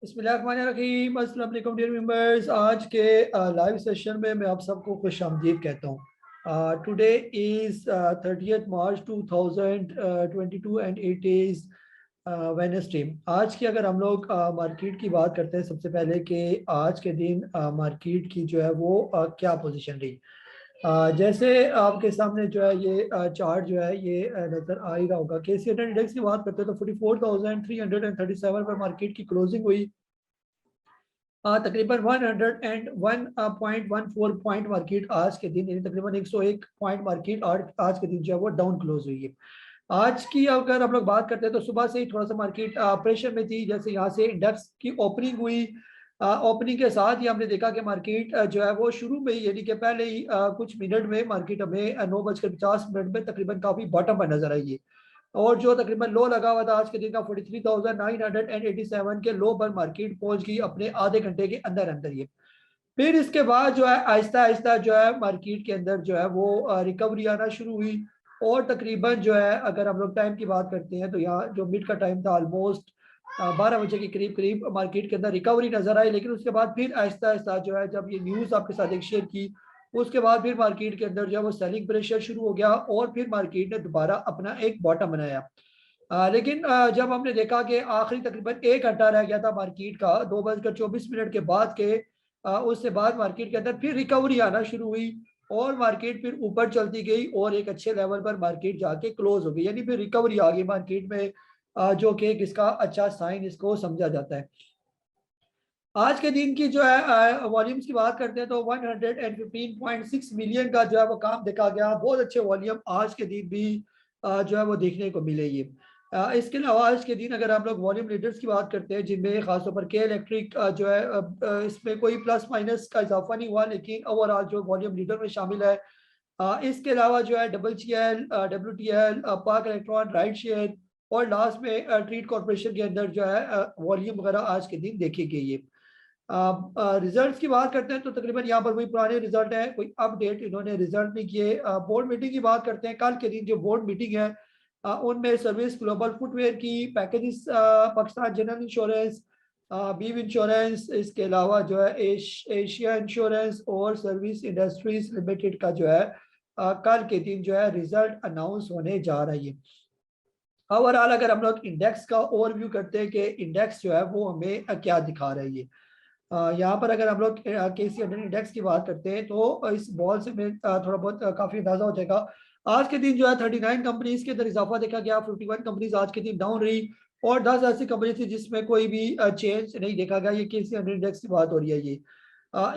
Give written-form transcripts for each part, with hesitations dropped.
बिस्मिल्लाहिर्रहमानिर्रहीम। अस्सलाम वालेकुम डियर मेंबर्स। आज के लाइव सेशन में मैं आप सबको खुश आमदीद कहता हूँ। Today is 30 March 2022 and it is Wednesday. आज की अगर हम लोग मार्केट की बात करते हैं, सबसे पहले कि आज के दिन मार्केट की जो है वो क्या पोजीशन रही। जैसे आपके सामने जो है ये चार्ट जो है ये नजर आ ही रहा होगा। KC इंडेक्स की बात करते हैं तो 44,337 पर मार्केट की क्लोजिंग हुई। तकरीबन 101.14 पॉइंट मार्केट आज के दिन, यानी तकरीबन 101 पॉइंट मार्केट आज के दिन जो है वो डाउन क्लोज हुई है। आज की अगर हम लोग बात करते हैं तो सुबह से ही थोड़ा सा मार्केट प्रेशर में थी। जैसे यहाँ से इंडेक्स की ओपनिंग हुई, ओपनिंग के साथ ही हमने देखा कि मार्केट जो है वो शुरू में ही, यानी कि पहले ही कुछ मिनट में मार्केट हमें 9:50 में तकरीबन काफी बॉटम पर नजर आई है। और जो तकरीबन लो लगा हुआ था आज के दिन का 43,987 के लो पर मार्केट पहुंच गई अपने आधे घंटे के अंदर अंदर ये। फिर इसके बाद जो है आहिस्ता आहिस्ता जो है मार्केट के अंदर जो है वो रिकवरी आना शुरू हुई। और तकरीबन जो है अगर हम लोग टाइम की बात करते हैं तो यहाँ जो मिड का टाइम था ऑलमोस्ट 12 बजे के करीब करीब मार्केट के अंदर रिकवरी नजर आई। लेकिन उसके बाद फिर आहिस्ता आहिस्ता जो है जब ये न्यूज़ आपके साथ एक शेयर की, उसके बाद फिर मार्केट के अंदर जो है वो सेलिंग प्रेशर शुरू हो गया और फिर मार्केट ने दोबारा अपना एक बॉटम बनाया। लेकिन जब हमने देखा कि आखिरी तकरीबन 1 घंटा रह गया था मार्केट का, 2:24 के बाद के उससे बाद मार्केट के अंदर फिर रिकवरी आना शुरू हुई और मार्केट फिर ऊपर चलती गई और एक अच्छे लेवल पर मार्केट जाके क्लोज हो गई, यानी फिर रिकवरी आ गई मार्केट में, जो कि इसका अच्छा साइन इसको समझा जाता है। आज के दिन की जो है वॉल्यूम्स की बात करते हैं तो 115.6 मिलियन का जो है वो काम देखा गया। बहुत अच्छे वॉल्यूम आज के दिन भी जो है वो देखने को मिलेगी। इसके अलावा आज के दिन अगर हम लोग वॉल्यूम लीडर्स की बात करते हैं, जिनमें खासतौर पर के इलेक्ट्रिक जो है इसमें कोई प्लस माइनस का इजाफा नहीं हुआ, लेकिन ओवरऑल जो वॉल्यूम लीडर में शामिल है। इसके अलावा जो है WGL, WTL, पाक इलेक्ट्रॉन, राइट शेयर और लास्ट में ट्रीट कॉर्पोरेशन के अंदर जो है वॉल्यूम वगैरह आज के दिन देखी गई है। रिजल्ट्स की बात करते हैं तो तकरीबन यहाँ पर वही पुराने रिजल्ट है, कोई अपडेट इन्होंने रिजल्ट नहीं किए। बोर्ड मीटिंग की बात करते हैं, कल के दिन जो बोर्ड मीटिंग है उनमें सर्विस ग्लोबल फुटवेयर की, पैकेजेस, पाकिस्तान जनरल इंश्योरेंस, बीव इंश्योरेंस, इसके अलावा जो है एशिया इंश्योरेंस और सर्विस इंडस्ट्रीज लिमिटेड का जो है कल के दिन जो है रिजल्ट अनाउंस होने जा रही है। ओवरऑल अगर हम लोग इंडेक्स का ओवरव्यू करते हैं कि इंडेक्स जो है वो हमें क्या दिखा रही है। यहाँ पर अगर हम लोग KC100 इंडेक्स की बात करते हैं तो इस बॉल से में थोड़ा बहुत काफी अंदाजा हो जाएगा। आज के दिन जो है 39 कंपनीज के अंदर इजाफा देखा गया, 51 कंपनीज आज के दिन डाउन रही और 10 ऐसी कंपनी थी जिसमें कोई भी चेंज नहीं देखा गया। ये KC100 इंडेक्स की बात हो रही है ये।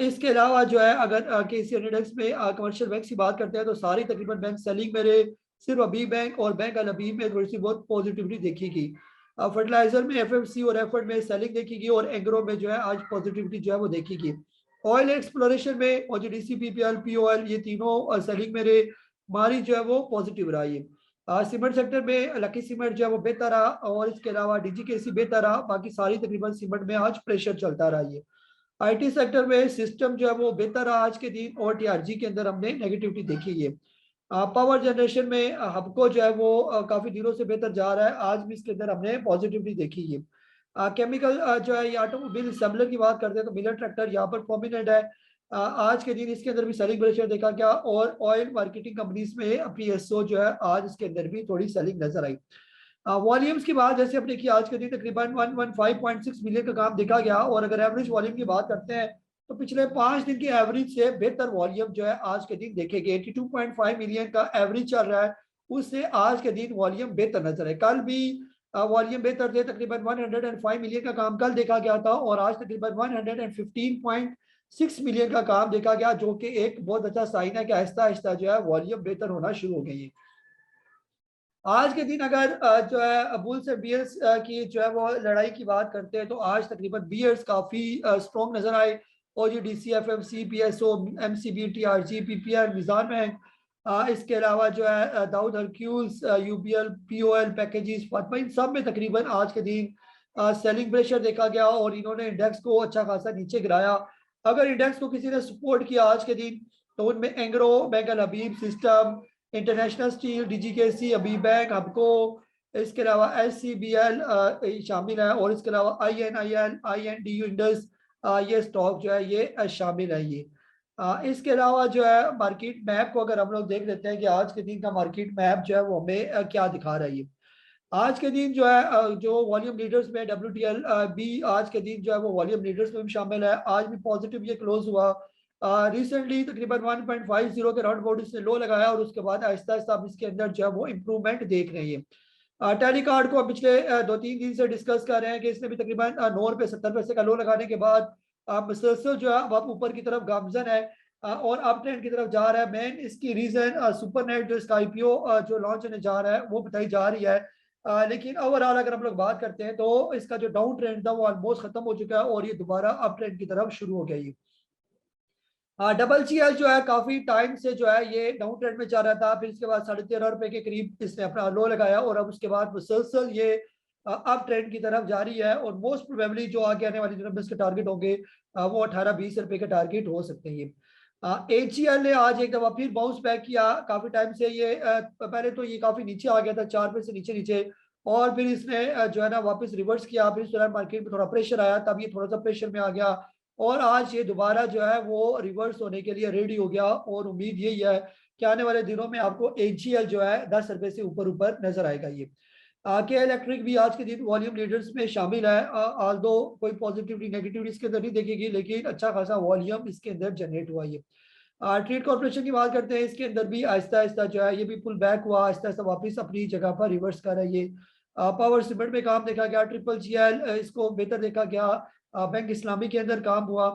इसके अलावा जो है अगर KC100 इंडेक्स में कमर्शियल बैंक की बात करते हैं तो सारी तकरीबन बैंक सेलिंग में रहे। सिर्फ अबी बैंक और बैंक अल अबीब में थोड़ी सी बहुत पॉजिटिविटी देखी गई। फर्टिलाइजर में FMC और एफर्ट में सेलिंग देखी गई और एग्रो में जो है आज पॉजिटिविटी जो है वो देखी गई। ऑयल एक्सप्लोरेशन में OGDC, PPL, POL ये तीनों सेलिंग में रहे। हमारी जो है वो पॉजिटिव रहा ये। सीमेंट सेक्टर में लकी सीमेंट जो है वो बेहतर रहा और इसके अलावा DGKC बेहतर रहा। बाकी सारी तकरीबन सीमेंट में आज प्रेशर चलता रहा ये। IT सेक्टर में सिस्टम जो है वो बेहतर रहा आज के दिन और TRG के अंदर हमने नेगेटिविटी देखी है। पावर जनरेशन में हमको जो है वो काफी दिनों से बेहतर जा रहा है, आज भी इसके अंदर हमने पॉजिटिविटी देखी है। केमिकल जो है ये ऑटोमोबाइल असेंबलर की बात करते हैं तो मिलर ट्रैक्टर यहाँ पर प्रोमिनेंट है। आज के दिन इसके अंदर भी सेलिंग प्रेशर देखा गया और ऑयल मार्केटिंग कंपनीज में PSO जो है आज इसके अंदर भी थोड़ी सेलिंग नजर आई। वॉल्यूम्स की बात जैसे अपने की आज के दिन तकरीबन 115.6 मिलियन का काम देखा गया और अगर एवरेज वॉल्यूम की बात करते हैं तो पिछले 5 दिन की एवरेज से बेहतर वॉल्यूम जो है आज के दिन देखेंगे। 82.5 मिलियन का एवरेज चल रहा है, उससे आज के दिन वॉल्यूम बेहतर नजर है। कल भी वॉल्यूम बेहतर थे, तकरीबन 105 मिलियन का काम कल देखा गया था और आज तकरीबन 115.6 मिलियन का काम देखा गया, जो कि एक बहुत अच्छा साइन है कि आहिस्ता आहिस्ता जो है वॉल्यूम बेहतर होना शुरू हो गई है। आज के दिन अगर जो है बुल से बियर्स की जो है वो लड़ाई की बात करते हैं तो आज तकरीबन बियर्स काफी स्ट्रॉन्ग नजर आए। OGDC, FMC, PSO, MCB, TRG, PPL, Meezan bank, इसके अलावा जो है Dawood Hercules, UBL, POL packages, Fatima, इन सब में तकरीबन आज के दिन सेलिंग प्रेशर देखा गया और इन्होंने इंडेक्स को अच्छा खासा नीचे गिराया। अगर इंडेक्स को किसी ने सपोर्ट किया आज के दिन तो उनमें एंग्रो, बैंक अल हबीब, सिस्टम, इंटरनेशनल स्टील, DGKC, अबी बैंक, हमको, इसके अलावा SCBL शामिल है, और इसके अलावा INIL, INDU इंडस, ये स्टॉक जो है ये शामिल है ये। इसके अलावा जो है मार्केट मैप को अगर हम लोग देख लेते हैं कि आज के दिन का मार्केट मैप जो है वो हमें क्या दिखा रहा है ये। आज के दिन जो है जो वॉल्यूम लीडर्स में WTL भी आज के दिन जो है वो वॉल्यूम लीडर्स में भी शामिल है। आज भी पॉजिटिव ये क्लोज हुआ। रिसेंटली तकरीबन 1.50 के राउंड अबाउट इसने लो लगाया, और उसके बाद आहिस्ता आहिस्ता अब इसके अंदर जो है वो इम्प्रूवमेंट देख रहे हैं। टेलीकार्ड को पिछले 2-3 दिन से डिस्कस कर रहे हैं कि इसने भी तकरीबन 9 रुपये 70 पैसे का लो लगाने के बाद मुसलसल जो है अब ऊपर की तरफ गामजन है और अप ट्रेंड की तरफ जा रहा है। मेन इसकी रीजन सुपरनेट जो इसका IPO जो लॉन्च होने जा रहा है वो बताई जा रही है। लेकिन ओवरऑल अगर हम लोग बात करते हैं तो इसका जो डाउन ट्रेंड था वो ऑलमोस्ट खत्म हो चुका है और ये दोबारा अप ट्रेंड की तरफ शुरू हो गया ये। WCL जो है काफी टाइम से जो है ये डाउन ट्रेंड में चल रहा था, फिर इसके बाद 13.5 रुपए के करीब इसने अपना लो लगाया, और अब उसके बाद मुसलसल ये अप ट्रेंड की तरफ जारी है, और मोस्ट प्रोबेबली जो आगे आने वाली दिनों में इसके टारगेट होंगे वो 18-20 रुपए के टारगेट हो सकते हैं ये। HCL ने आज एक दफा फिर बाउंस बैक किया। काफी टाइम से ये पहले तो ये काफी नीचे आ गया था 4 रुपए से नीचे नीचे, और फिर इसने जो है ना वापस रिवर्स किया, फिर इस दौरान मार्केट में थोड़ा प्रेशर आया, तब ये थोड़ा सा प्रेशर में आ गया, और आज ये दोबारा जो है वो रिवर्स होने के लिए रेडी हो गया, और उम्मीद यही है कि आने वाले दिनों में आपको HCL जो है 10 रुपए से ऊपर ऊपर नजर आएगा ये। के इलेक्ट्रिक भी आज के दिन वॉल्यूम लीडर्स में शामिल है, ऑल्दो कोई पॉजिटिविटी नेगेटिविटी इसके अंदर नहीं देखेगी, लेकिन अच्छा खासा वॉल्यूम इसके अंदर जनरेट हुआ ये। ट्रेड कॉर्पोरेशन की बात करते हैं, इसके अंदर भी आहिस्ता आहिस्ता जो है ये भी पुल बैक हुआ, आहिस्ता आहिस्ता वापस अपनी जगह पर रिवर्स कर रहा है ये। पावर सीमेंट में काम देखा गया, GGL इसको बेहतर देखा गया। बैंक इस्लामी के अंदर काम हुआ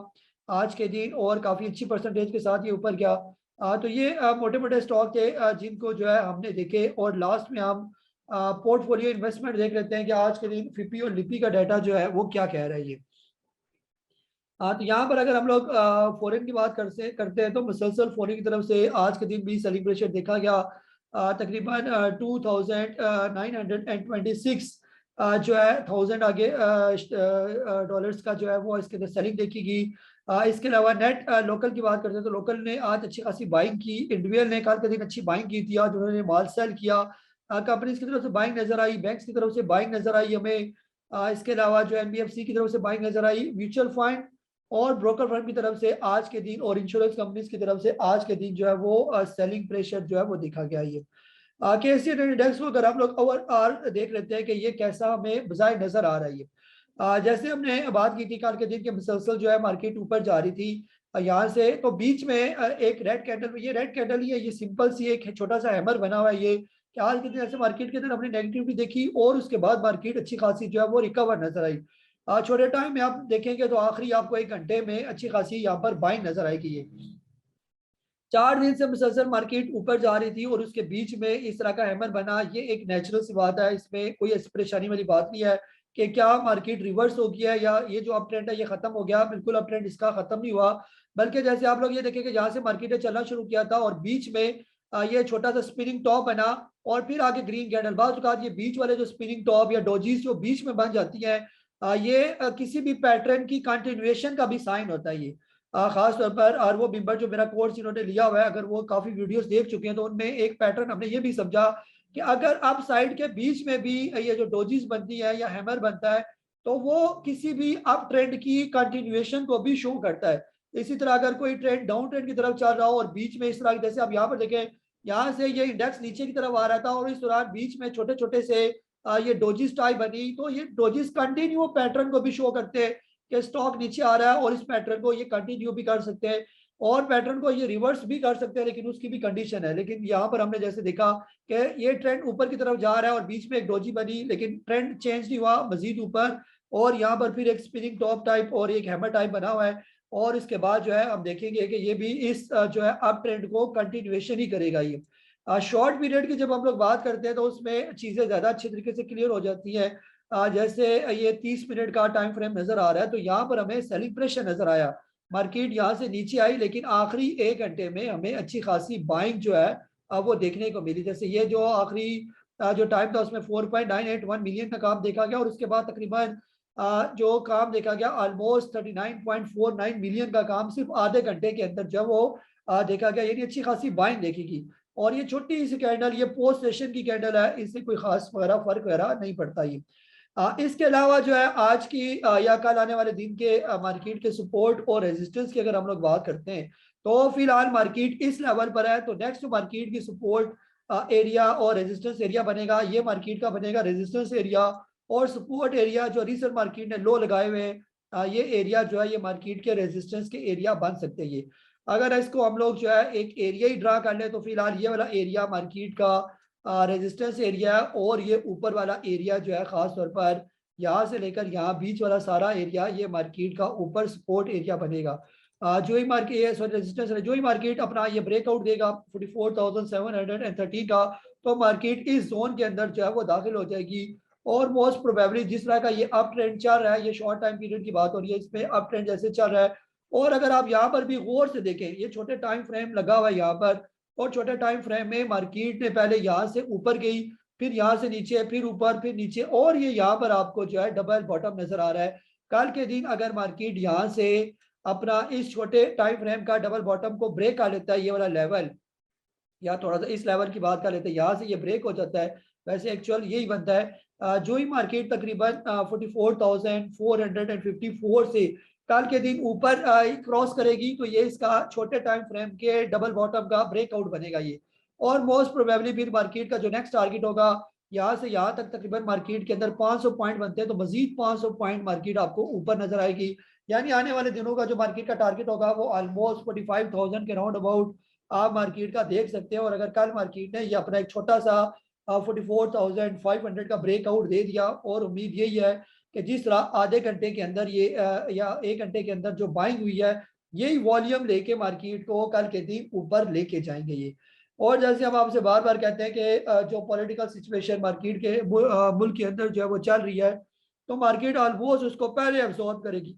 आज के दिन, और काफी अच्छी परसेंटेज के साथ ये ऊपर गया। तो ये मोटे मोटे स्टॉक थे जिनको जो है हमने देखे, और लास्ट में हम पोर्टफोलियो इन्वेस्टमेंट देख लेते हैं कि आज के दिन फिपी और लिपी का डाटा जो है वो क्या कह रहा है ये। तो यहाँ पर अगर हम लोग फॉरेन की बात करते हैं तो मुसलसल फॉरेन की तरफ से आज के दिन भी सेलिब्रेशन देखा गया। तकरीबन 2926 जो है 1000 आगे डॉलर्स का जो है वो इसके अंदर सेलिंग देखी गई। इसके अलावा नेट लोकल की बात करते हैं तो लोकल ने आज अच्छी खासी बाइंग की। इंडिविजुअल ने कल के दिन अच्छी बाइंग की थी, आज उन्होंने माल सेल किया। कंपनीज की तरफ से बाइंग नजर आई, बैंक्स की तरफ से बाइंग नजर आई हमें। इसके अलावा जो NBFC की तरफ से बाइंग नजर आई, म्यूचुअल फंड और ब्रोकर फर्म की तरफ से आज के दिन, और इंश्योरेंस कंपनीज की तरफ से आज के दिन जो है वो सेलिंग प्रेशर जो है वो देखा गया ये। KSE इंडेक्स को अगर हम लोग ओवरऑल देख लेते हैं कि ये कैसा हमें बजाय नजर आ रहा है ये। जैसे हमने बात की थी कल के दिन के मुसलसल जो है मार्केट ऊपर जा रही थी यहाँ से, तो बीच में एक रेड कैंडल, ये रेड कैंडल ही है, ये सिंपल सी एक छोटा सा हैमर बना हुआ है ये, कि आज के दिन ऐसे मार्केट के अंदर हमने नेगेटिविटी देखी, और उसके बाद मार्केट अच्छी खासी जो है वो रिकवर नजर आई। छोटे टाइम में आप देखेंगे तो आखिरी आपको 1 घंटे में अच्छी खासी यहाँ पर बाइंग नजर आएगी ये। 4 दिन से मुसलसल मार्केट ऊपर जा रही थी, और उसके बीच में इस तरह का हैमर बना, ये एक नेचुरल सी बात है, इसमें कोई ऐसी परेशानी वाली बात नहीं है कि क्या मार्केट रिवर्स हो गया या ये जो अप ट्रेंड है ये खत्म हो गया। बिल्कुल अप ट्रेंड इसका खत्म नहीं हुआ, बल्कि जैसे आप लोग ये देखेंगे जहां से मार्केट ने चलना शुरू किया था और बीच में ये छोटा सा स्पिनिंग टॉप बना, और फिर आगे ग्रीन कैंडल। बात ये बीच वाले जो स्पिनिंग टॉप या डोजीज जो बीच में बन जाती है, ये किसी भी पैटर्न की कंटिन्यूएशन का भी साइन होता है ये। खास तौर पर और वो मेंबर जो मेरा कोर्स इन्होंने लिया हुआ है, अगर वो काफी वीडियोस देख चुके हैं तो उनमें एक पैटर्न हमने ये भी समझा कि अगर अप साइड के बीच में भी ये जो डोजीज बनती है या हैमर बनता है, तो वो किसी भी अप ट्रेंड की कंटिन्यूएशन को भी शो करता है। इसी तरह अगर कोई ट्रेंड डाउन ट्रेंड की तरफ चल रहा हो और बीच में इस तरह जैसे आप यहाँ पर देखें, यहाँ से ये इंडेक्स नीचे की तरफ आ रहा था और इस दौरान बीच में छोटे छोटे से ये डोजीज टाइप बनी, तो ये डोजीज कंटिन्यू पैटर्न को भी शो करते हैं कि स्टॉक नीचे आ रहा है, और इस पैटर्न को ये कंटिन्यू भी कर सकते हैं और पैटर्न को ये रिवर्स भी कर सकते हैं, लेकिन उसकी भी कंडीशन है। लेकिन यहाँ पर हमने जैसे देखा कि ये ट्रेंड ऊपर की तरफ जा रहा है और बीच में एक डोजी बनी, लेकिन ट्रेंड चेंज नहीं हुआ, मजीद ऊपर, और यहाँ पर फिर एक स्पिनिंग टॉप टाइप और एक हैमर टाइप बना हुआ है। और इसके बाद जो है हम देखेंगे कि ये भी इस जो है अप ट्रेंड को कंटिन्यूएशन ही करेगा ये। शॉर्ट पीरियड की जब हम लोग बात करते हैं तो उसमें चीजें ज्यादा अच्छे तरीके से क्लियर हो जाती हैं। जैसे ये 30 मिनट का टाइम फ्रेम नजर आ रहा है, तो यहाँ पर हमें सेलिंग प्रेशर नजर आया, मार्केट यहाँ से नीचे आई, लेकिन आखिरी 1 घंटे में हमें अच्छी खासी बाइंग जो है वो देखने को मिली। जैसे ये जो आखिरी जो टाइम था उसमें 4.981 मिलियन का काम देखा गया, और उसके बाद तकरीबन जो काम देखा गया ऑलमोस्ट 39.49 मिलियन का काम सिर्फ आधे घंटे के अंदर जो वो देखा गया, यानी अच्छी खासी बाइंग देखी गई। और ये छोटी सी कैंडल ये पोस्ट सेशन की कैंडल है, इससे कोई खास फर्क वगैरह नहीं पड़ता ये। इसके अलावा जो है आज की या कल आने वाले दिन के मार्केट के सपोर्ट और रेजिस्टेंस की अगर हम लोग बात करते हैं तो फिलहाल मार्केट इस लेवल पर है। तो नेक्स्ट मार्केट की सपोर्ट एरिया और रेजिस्टेंस एरिया बनेगा, ये मार्केट का बनेगा रेजिस्टेंस एरिया। और सपोर्ट एरिया जो रिसेंट मार्केट ने लो लगाए हुए हैं, ये एरिया जो है ये मार्केट के रेजिस्टेंस के एरिया बन सकते हैं ये। अगर इसको हम लोग जो है एक एरिया ही ड्रा कर ले तो फिलहाल ये वाला एरिया मार्केट का रेजिस्टेंस एरिया है, और ये ऊपर वाला एरिया जो है खास तौर पर यहाँ से लेकर यहाँ बीच वाला सारा एरिया ये मार्केट का ऊपर सपोर्ट एरिया बनेगा। जो ही मार्केट सॉरी रेजिस्टेंस जो ही मार्केट अपना ये ब्रेकआउट देगा 44,713 का, तो मार्केट इस जोन के अंदर जो है वो दाखिल हो जाएगी। और मोस्ट प्रोबेबली जिस तरह का ये अप ट्रेंड चल रहा है, ये शॉर्ट टाइम पीरियड की बात हो रही है, इसमें अप ट्रेंड जैसे चल रहा है। और अगर आप यहाँ पर भी गौर से देखें, ये छोटे टाइम फ्रेम लगा हुआ है यहाँ पर, और छोटे टाइम फ्रेम में मार्केट ने पहले यहाँ से ऊपर गई, फिर यहाँ से नीचे, फिर ऊपर, फिर नीचे, और ये यहाँ पर आपको जो है डबल बॉटम नजर आ रहा है। कल के दिन अगर मार्केट यहाँ से अपना इस छोटे टाइम फ्रेम का डबल बॉटम को ब्रेक कर लेता है, ये वाला लेवल, या थोड़ा सा इस लेवल की बात कर लेते हैं, यहाँ से ये ब्रेक हो जाता है, वैसे एक्चुअल यही बनता है। जो ही मार्केट तकरीबन 44,454 से कल के दिन ऊपर क्रॉस करेगी, तो ये इसका छोटे टाइम फ्रेम के डबल बॉटम का ब्रेकआउट बनेगा ये। और मोस्ट प्रोबेबली फिर मार्केट का जो नेक्स्ट टारगेट होगा, यहाँ से यहाँ तक तकरीबन मार्केट के अंदर 500 पॉइंट बनते हैं, तो मजीद 500 पॉइंट मार्केट आपको ऊपर नजर आएगी। यानी आने वाले दिनों का जो मार्केट का टारगेट होगा वो ऑलमोस्ट 45,000 के राउंड अबाउट आप मार्केट का देख सकते हैं। और अगर कल मार्केट ने ये अपना एक छोटा सा 44,500 का ब्रेकआउट दे दिया, और उम्मीद यही है कि जिस तरह आधे घंटे के अंदर ये या एक घंटे के अंदर जो बाइंग हुई है, यही वॉल्यूम लेके मार्केट को कल के दिन ऊपर लेके जाएंगे ये। और जैसे हम आपसे बार बार कहते हैं कि जो पॉलिटिकल सिचुएशन मार्केट के मुल्क के अंदर जो है वो चल रही है, तो मार्केट ऑलमोस्ट उसको पहले एब्जॉर्ब करेगी।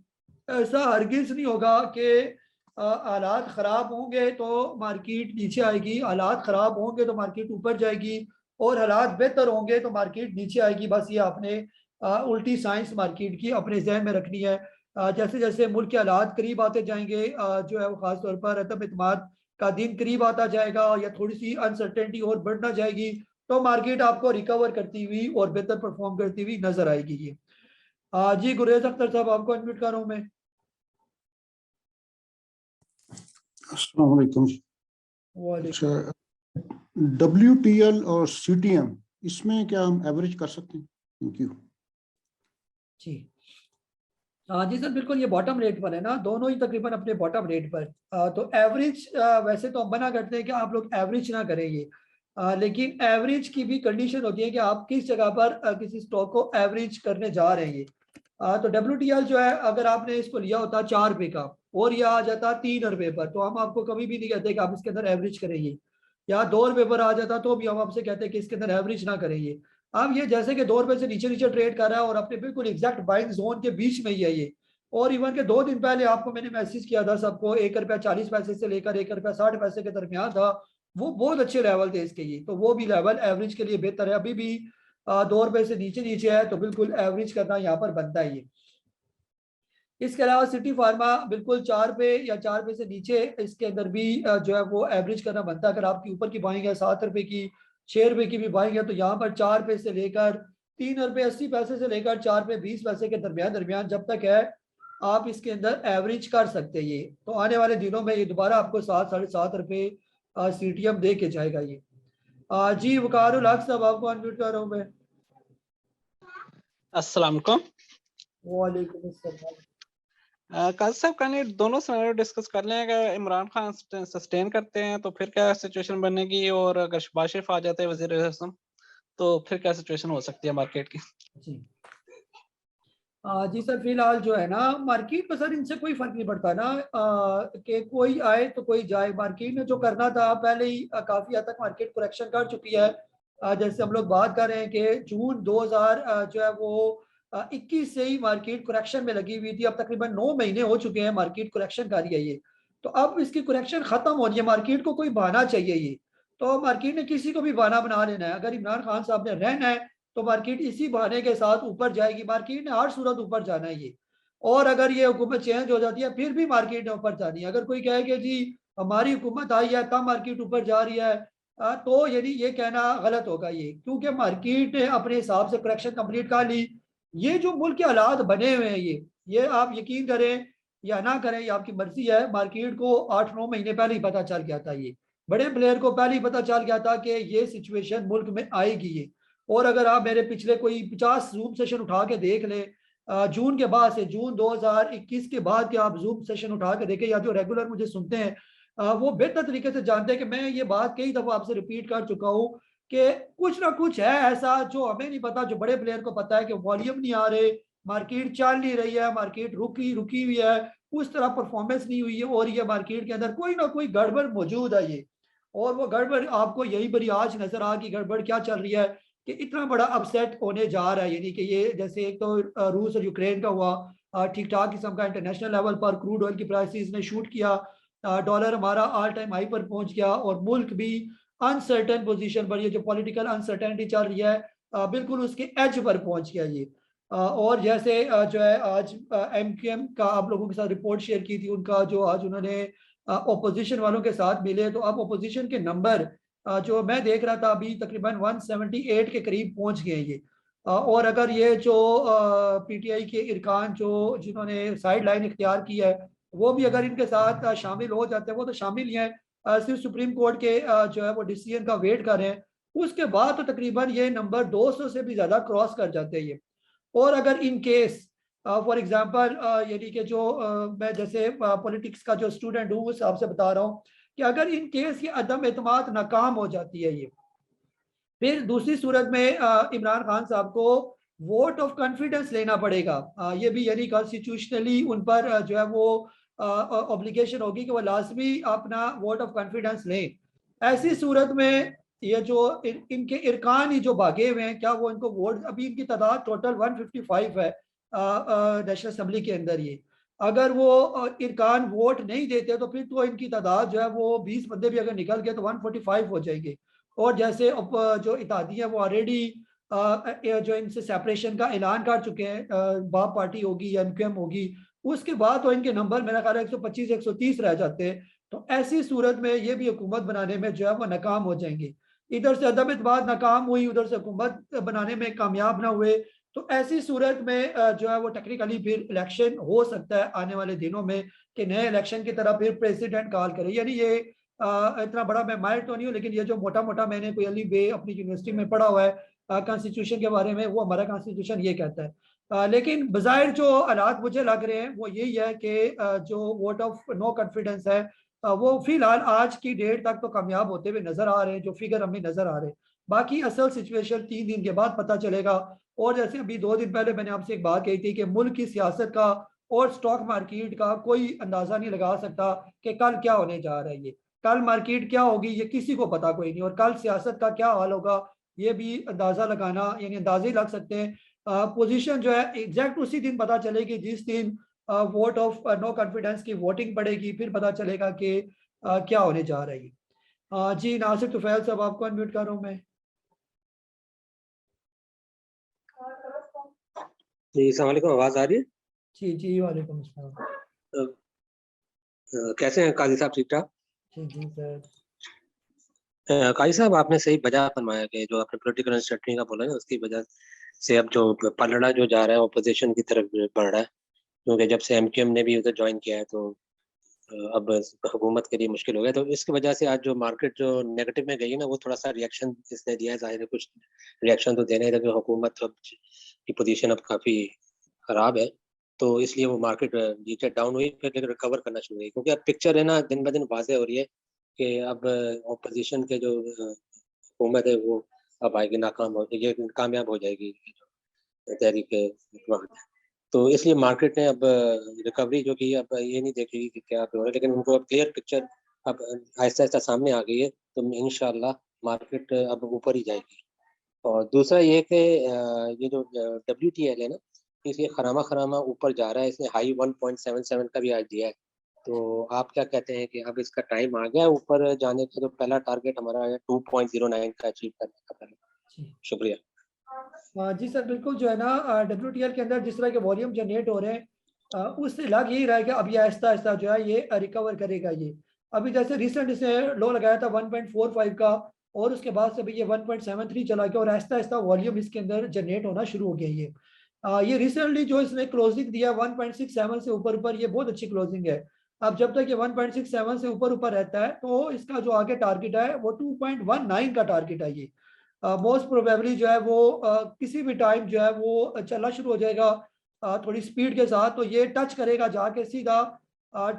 ऐसा हरगिज नहीं होगा कि हालात खराब होंगे तो मार्केट नीचे आएगी, हालात खराब होंगे तो मार्केट ऊपर जाएगी, और हालात बेहतर होंगे तो मार्केट नीचे आएगी। बस ये आपने उल्टी साइंस मार्केट की अपने जहन में रखनी है। जैसे जैसे मुल्क के हालात करीब आते जाएंगे, जो है वो खासतौर पर अदम एतमाद का दिन करीब आता जाएगा, या थोड़ी सी अनसर्टेनिटी और बढ़ना जाएगी, तो मार्केट आपको रिकवर करती हुई और बेहतर परफॉर्म करती हुई नजर आएगी ये। जी गुरेज अख्तर साहब, आपको अनम्यूट कर रहा हूँ मैं। अस्सलाम वालेकुम। वालेकुम। WTL और CTM इसमें क्या हम एवरेज कर सकते हैं? थैंक यू जी। जी सर, बिल्कुल ये बॉटम रेट पर है ना, दोनों ही तकरीबन अपने बॉटम रेट पर। तो एवरेज वैसे तो हम मना करते हैं कि आप लोग एवरेज ना करें ये, लेकिन एवरेज की भी कंडीशन होती है कि आप किस जगह पर किसी स्टॉक को एवरेज करने जा रहे हैं ये। तो WTL जो है, अगर आपने इसको लिया होता 4 रुपए का और यह आ जाता 3 रुपए पर, तो हम आपको कभी भी नहीं कहते कि आप इसके अंदर एवरेज करेंगे। या 2 रुपए पर आ जाता तो भी हम आपसे कहते हैं कि इसके अंदर एवरेज ना करेंगे। अब ये जैसे कि 2 रुपए से नीचे नीचे ट्रेड कर रहा है और अपने बिल्कुल एग्जैक्ट बाइंग जोन के बीच में ही है ये। और इवन के 2 दिन पहले आपको मैंने मैसेज किया था सबको, 1 रुपया 40 पैसे से लेकर 1 रुपया 60 पैसे के दरमियान था, वो बहुत अच्छे लेवल थे इसके ये। तो वो भी लेवल एवरेज के लिए बेहतर है। अभी भी 2 रुपए से नीचे नीचे है, तो बिल्कुल एवरेज करना यहाँ पर बनता है ये। इसके अलावा सिटी फार्मा बिल्कुल 4 पे या 4 पे से नीचे, इसके अंदर भी जो है वो एवरेज करना बनता है। अगर आपकी ऊपर की बाइंग है 7 रुपए की, 6 रुपए की भी बाइंग है, तो यहाँ पर 4 पे से लेकर 3 रुपए 80 पैसे से लेकर 4 पे 20 पैसे के दरमियान दरमियान जब तक है, आप इसके अंदर एवरेज कर सकते हैं ये। तो आने वाले दिनों में ये दोबारा आपको 7 साढ़े 7 रुपए CTM दे के जाएगा ये। जी वकारुल हक साहब, आपको अनम्यूट कर रहा हूँ मैं। अस्सलाम वालेकुम। वालेकुम अस्सलाम। काजी साहब, कल दोनों सिनेरियो डिस्कस कर लें। अगर इमरान खान सस्टेन करते हैं तो फिर क्या सिचुएशन बनेगी, और अगर शहबाज शरीफ आ जाते हैं वजीर आज़म, तो फिर क्या सिचुएशन हो सकती है मार्केट की? जी जी सर, फिलहाल जो है ना मार्केट में सर इनसे कोई फर्क नहीं पड़ता ना, कि कोई आए तो कोई जाए। मार्केट ने जो करना था पहले ही काफी हद तक मार्केट करेक्शन कर चुकी है। जैसे हम लोग बात कर रहे हैं कि जून 2000 जो है वो 21 से ही मार्केट करेक्शन में लगी हुई थी। अब तकरीबन 9 महीने हो चुके हैं मार्केट करेक्शन कर रही है ये। तो अब इसकी करेक्शन खत्म हो रही है, मार्केट को कोई बहाना चाहिए ये। तो मार्केट ने किसी को भी बहाना बना लेना है। अगर इमरान खान साहब ने रहना है तो मार्केट इसी बहाने के साथ ऊपर जाएगी। मार्केट ने हर सूरत ऊपर जाना है ये। और अगर ये हुकूमत चेंज हो जाती है फिर भी मार्केट ने ऊपर जानी है। अगर कोई कहे कि जी हमारी हुकूमत आई है तब मार्केट ऊपर जा रही है, तो यानी ये कहना गलत होगा ये, क्योंकि मार्केट ने अपने हिसाब से करेक्शन कंप्लीट कर ली। ये जो मुल्क के हालात बने हुए हैं, ये आप यकीन करें या ना करें, ये आपकी मर्जी है, मार्केट को 8-9 महीने पहले ही पता चल गया था। ये बड़े प्लेयर को पहले ही पता चल गया था कि ये सिचुएशन मुल्क में आएगी ये। और अगर आप मेरे पिछले कोई 50 जूम सेशन उठा के देख ले, जून के बाद से, जून 2021 के बाद के आप जूम सेशन उठा के देखें, या जो रेगुलर मुझे सुनते हैं वो बेहतर तरीके से जानते हैं कि मैं ये बात कई दफा आपसे रिपीट कर चुका हूँ कि कुछ ना कुछ है ऐसा जो हमें नहीं पता, जो बड़े प्लेयर को पता है कि वॉल्यूम नहीं आ रहे, मार्केट चल नहीं रही है, मार्केट रुकी रुकी हुई है, उस तरह परफॉर्मेंस नहीं हुई है, और ये मार्केट के अंदर कोई ना कोई गड़बड़ मौजूद है ये। और वो गड़बड़ आपको यही बड़ी आज नजर आ कि गड़बड़ क्या चल रही है, कि इतना बड़ा अपसेट होने जा रहा है। यानी कि ये जैसे एक तो रूस और यूक्रेन का हुआ, ठीक ठाक किस्म का इंटरनेशनल लेवल पर क्रूड ऑयल की प्राइसेस ने शूट किया, डॉलर हमारा ऑल टाइम हाई पर पहुंच गया, और मुल्क भी अनसर्टेन पोजीशन पर, ये जो पॉलिटिकल अनसर्टेनिटी चल रही है बिल्कुल उसके एज पर पहुंच गया ये। और जैसे जो है आज एमक्यूएम का आप लोगों के साथ रिपोर्ट शेयर की थी, उनका जो आज उन्होंने ओपोजिशन वालों के साथ मिले, तो अब ओपोजिशन के नंबर जो मैं देख रहा था अभी तकरीबन 178 के करीब पहुंच गए ये। और अगर ये जो पीटीआई के इरकान जो जिन्होंने साइड लाइन इख्तियार की है, वो भी अगर इनके साथ शामिल हो जाते हैं, वो तो शामिल ही हैं, सिर्फ सुप्रीम कोर्ट के जो है वो डिसीजन का वेट कर रहे हैं, उसके बाद तो तकरीबन ये नंबर 200 से भी ज्यादा क्रॉस कर जाते हैं ये। और अगर इन केस फॉर एग्जांपल यानी कि जो मैं जैसे पॉलिटिक्स का जो स्टूडेंट हूँ उस हिसाब से बता रहा हूँ कि अगर इन केस ये अदम एतमाद नाकाम हो जाती है ये, फिर दूसरी सूरत में इमरान खान साहब को वोट ऑफ कॉन्फिडेंस लेना पड़ेगा। ये भी यानी कॉन्स्टिट्यूशनली उन पर जो है वो ऑब्लिगेशन होगी कि वो लाजमी अपना वोट ऑफ कॉन्फिडेंस लें। ऐसी सूरत में ये जो इनके इरकान ही जो भागे हुए हैं, क्या वो इनको वोट, अभी इनकी तादाद टोटल 155 है नेशनल असेंबली के अंदर ये, अगर वो इरकान वोट नहीं देते तो फिर तो इनकी तादाद जो है वो 20 बंदे भी अगर निकल गए तो 145 हो जाएंगे। और जैसे जो इत्तेहादी है वो ऑलरेडी जो इनसे सेपरेशन का ऐलान कर चुके हैं, बाप पार्टी होगी या एमक्यूएम होगी, उसके बाद तो इनके नंबर मेरा ख्याल है 125 130 रह जाते हैं। तो ऐसी सूरत में ये भी हुकूमत बनाने में जो है वो नाकाम हो जाएंगे। इधर से अदम एतमाद नाकाम हुई, उधर से हुकूमत बनाने में कामयाब ना हुए, तो ऐसी सूरत में जो है वो टेक्निकली फिर इलेक्शन हो सकता है आने वाले दिनों में, कि नए इलेक्शन की तरफ फिर प्रेसिडेंट कॉल करे। यानी ये इतना बड़ा मैं माहिर तो नहीं हूँ, लेकिन ये जो मोटा मोटा मैंने कोई अली बे अपनी यूनिवर्सिटी में पढ़ा हुआ है कॉन्स्टिट्यूशन के बारे में, वो हमारा कॉन्स्टिट्यूशन ये कहता है। लेकिन बज़ाहिर जो हालात मुझे लग रहे हैं वो यही है कि जो वोट ऑफ नो कॉन्फिडेंस है वो फिलहाल आज की डेट तक तो कामयाब होते हुए नजर आ रहे हैं, जो फिगर हमें नजर आ रहे हैं। बाकी असल सिचुएशन 3 दिन के बाद पता चलेगा। और जैसे अभी 2 दिन पहले मैंने आपसे एक बात कही थी कि मुल्क की सियासत का और स्टॉक मार्केट का कोई अंदाजा नहीं लगा सकता कि कल क्या होने जा रहा है ये, कल मार्केट क्या होगी ये किसी को पता कोई नहीं, और कल सियासत का क्या हाल होगा ये भी अंदाजा लगाना, यानी अंदाजे लग सकते हैं। पोजीशन जो है एग्जैक्ट उसी दिन पता चलेगी जिस दिन वोट ऑफ नो कॉन्फिडेंस की वोटिंग पड़ेगी, फिर पता चलेगा कि क्या होने जा रहा है। जी नासिर तुफैल साहब, आपको अनम्यूट कर रहा हूँ मैं। जी अस्सलाम वालेकुम, आवाज आ रही है? जी जी वालेकुम अस्सलाम। कैसे हैं काजी साहब, ठीक ठाक? जी जी सर। काजी साहब, आपने सही वजह फरमाया कि जो आपने पॉलिटिकल अनसर्टेनिटी का बोला है उसकी वजह से अब जो पलड़ा जो जा रहा है अपोजिशन की तरफ बढ़ रहा है, क्योंकि जब से एमक्यूएम ने भी उधर ज्वाइन किया है तो अब हुकूमत के लिए मुश्किल हो गया। तो इसकी वजह से आज जो मार्केट जो नेगेटिव में गई है ना, वो थोड़ा सा रिएक्शन इसने दिया है। जाहिर है कुछ रिएक्शन तो देने लगे, हुकूमत अब की पोजीशन अब काफ़ी ख़राब है, तो इसलिए वो मार्केट नीचे डाउन हुई, फिर लेकर रिकवर करना शुरू हुई। क्योंकि अब पिक्चर है ना दिन ब दिन वाज़ेह हो रही है कि अब ऑपोजिशन के जो हुकूमत है वो अब आएगी, नाकाम हो, ये कामयाब हो जाएगी तहरीक। तो इसलिए मार्केट ने अब रिकवरी जो की, अब ये नहीं देखेगी कि क्या हो रहा है, लेकिन उनको अब क्लियर पिक्चर अब आहिस्ता-आहिस्ता सामने आ गई है, तो इंशाल्लाह मार्केट अब ऊपर ही जाएगी। और दूसरा ये कि ये जो WTL है ना, इसलिए खरामा ऊपर जा रहा है, इसने हाई 1.77 का भी आज दिया है। तो आप क्या कहते हैं कि अब इसका टाइम आ गया है ऊपर जाने का? जो पहला टारगेट हमारा है 2.09 का अचीव करने का पहले। शुक्रिया। जी सर, बिल्कुल जो है ना WTL के अंदर जिस तरह के वॉल्यूम जनरेट हो रहे हैं उससे लग यही रहा है कि अब ये आहिस्ता आहिस्ता जो है ये रिकवर करेगा ये। अभी जैसे रिसेंट इसने लो लगाया था 1.45 का, और उसके बाद से भी ये 1.73 चला गया और आहिस्ता आहिस्ता वॉल्यूम इसके अंदर जनरेट होना शुरू हो गया ये रिसेंटली जो इसने क्लोजिंग दिया 1.67 से ऊपर ऊपर, ये बहुत अच्छी क्लोजिंग है। अब जब तक ये 1.67 से ऊपर ऊपर रहता है तो इसका जो आगे टारगेट है वो 2.19 का टारगेट है। ये मोस्ट प्रोबेबली जो है वो किसी भी टाइम जो है वो चलना शुरू हो जाएगा थोड़ी स्पीड के साथ, तो ये टच करेगा जाके सीधा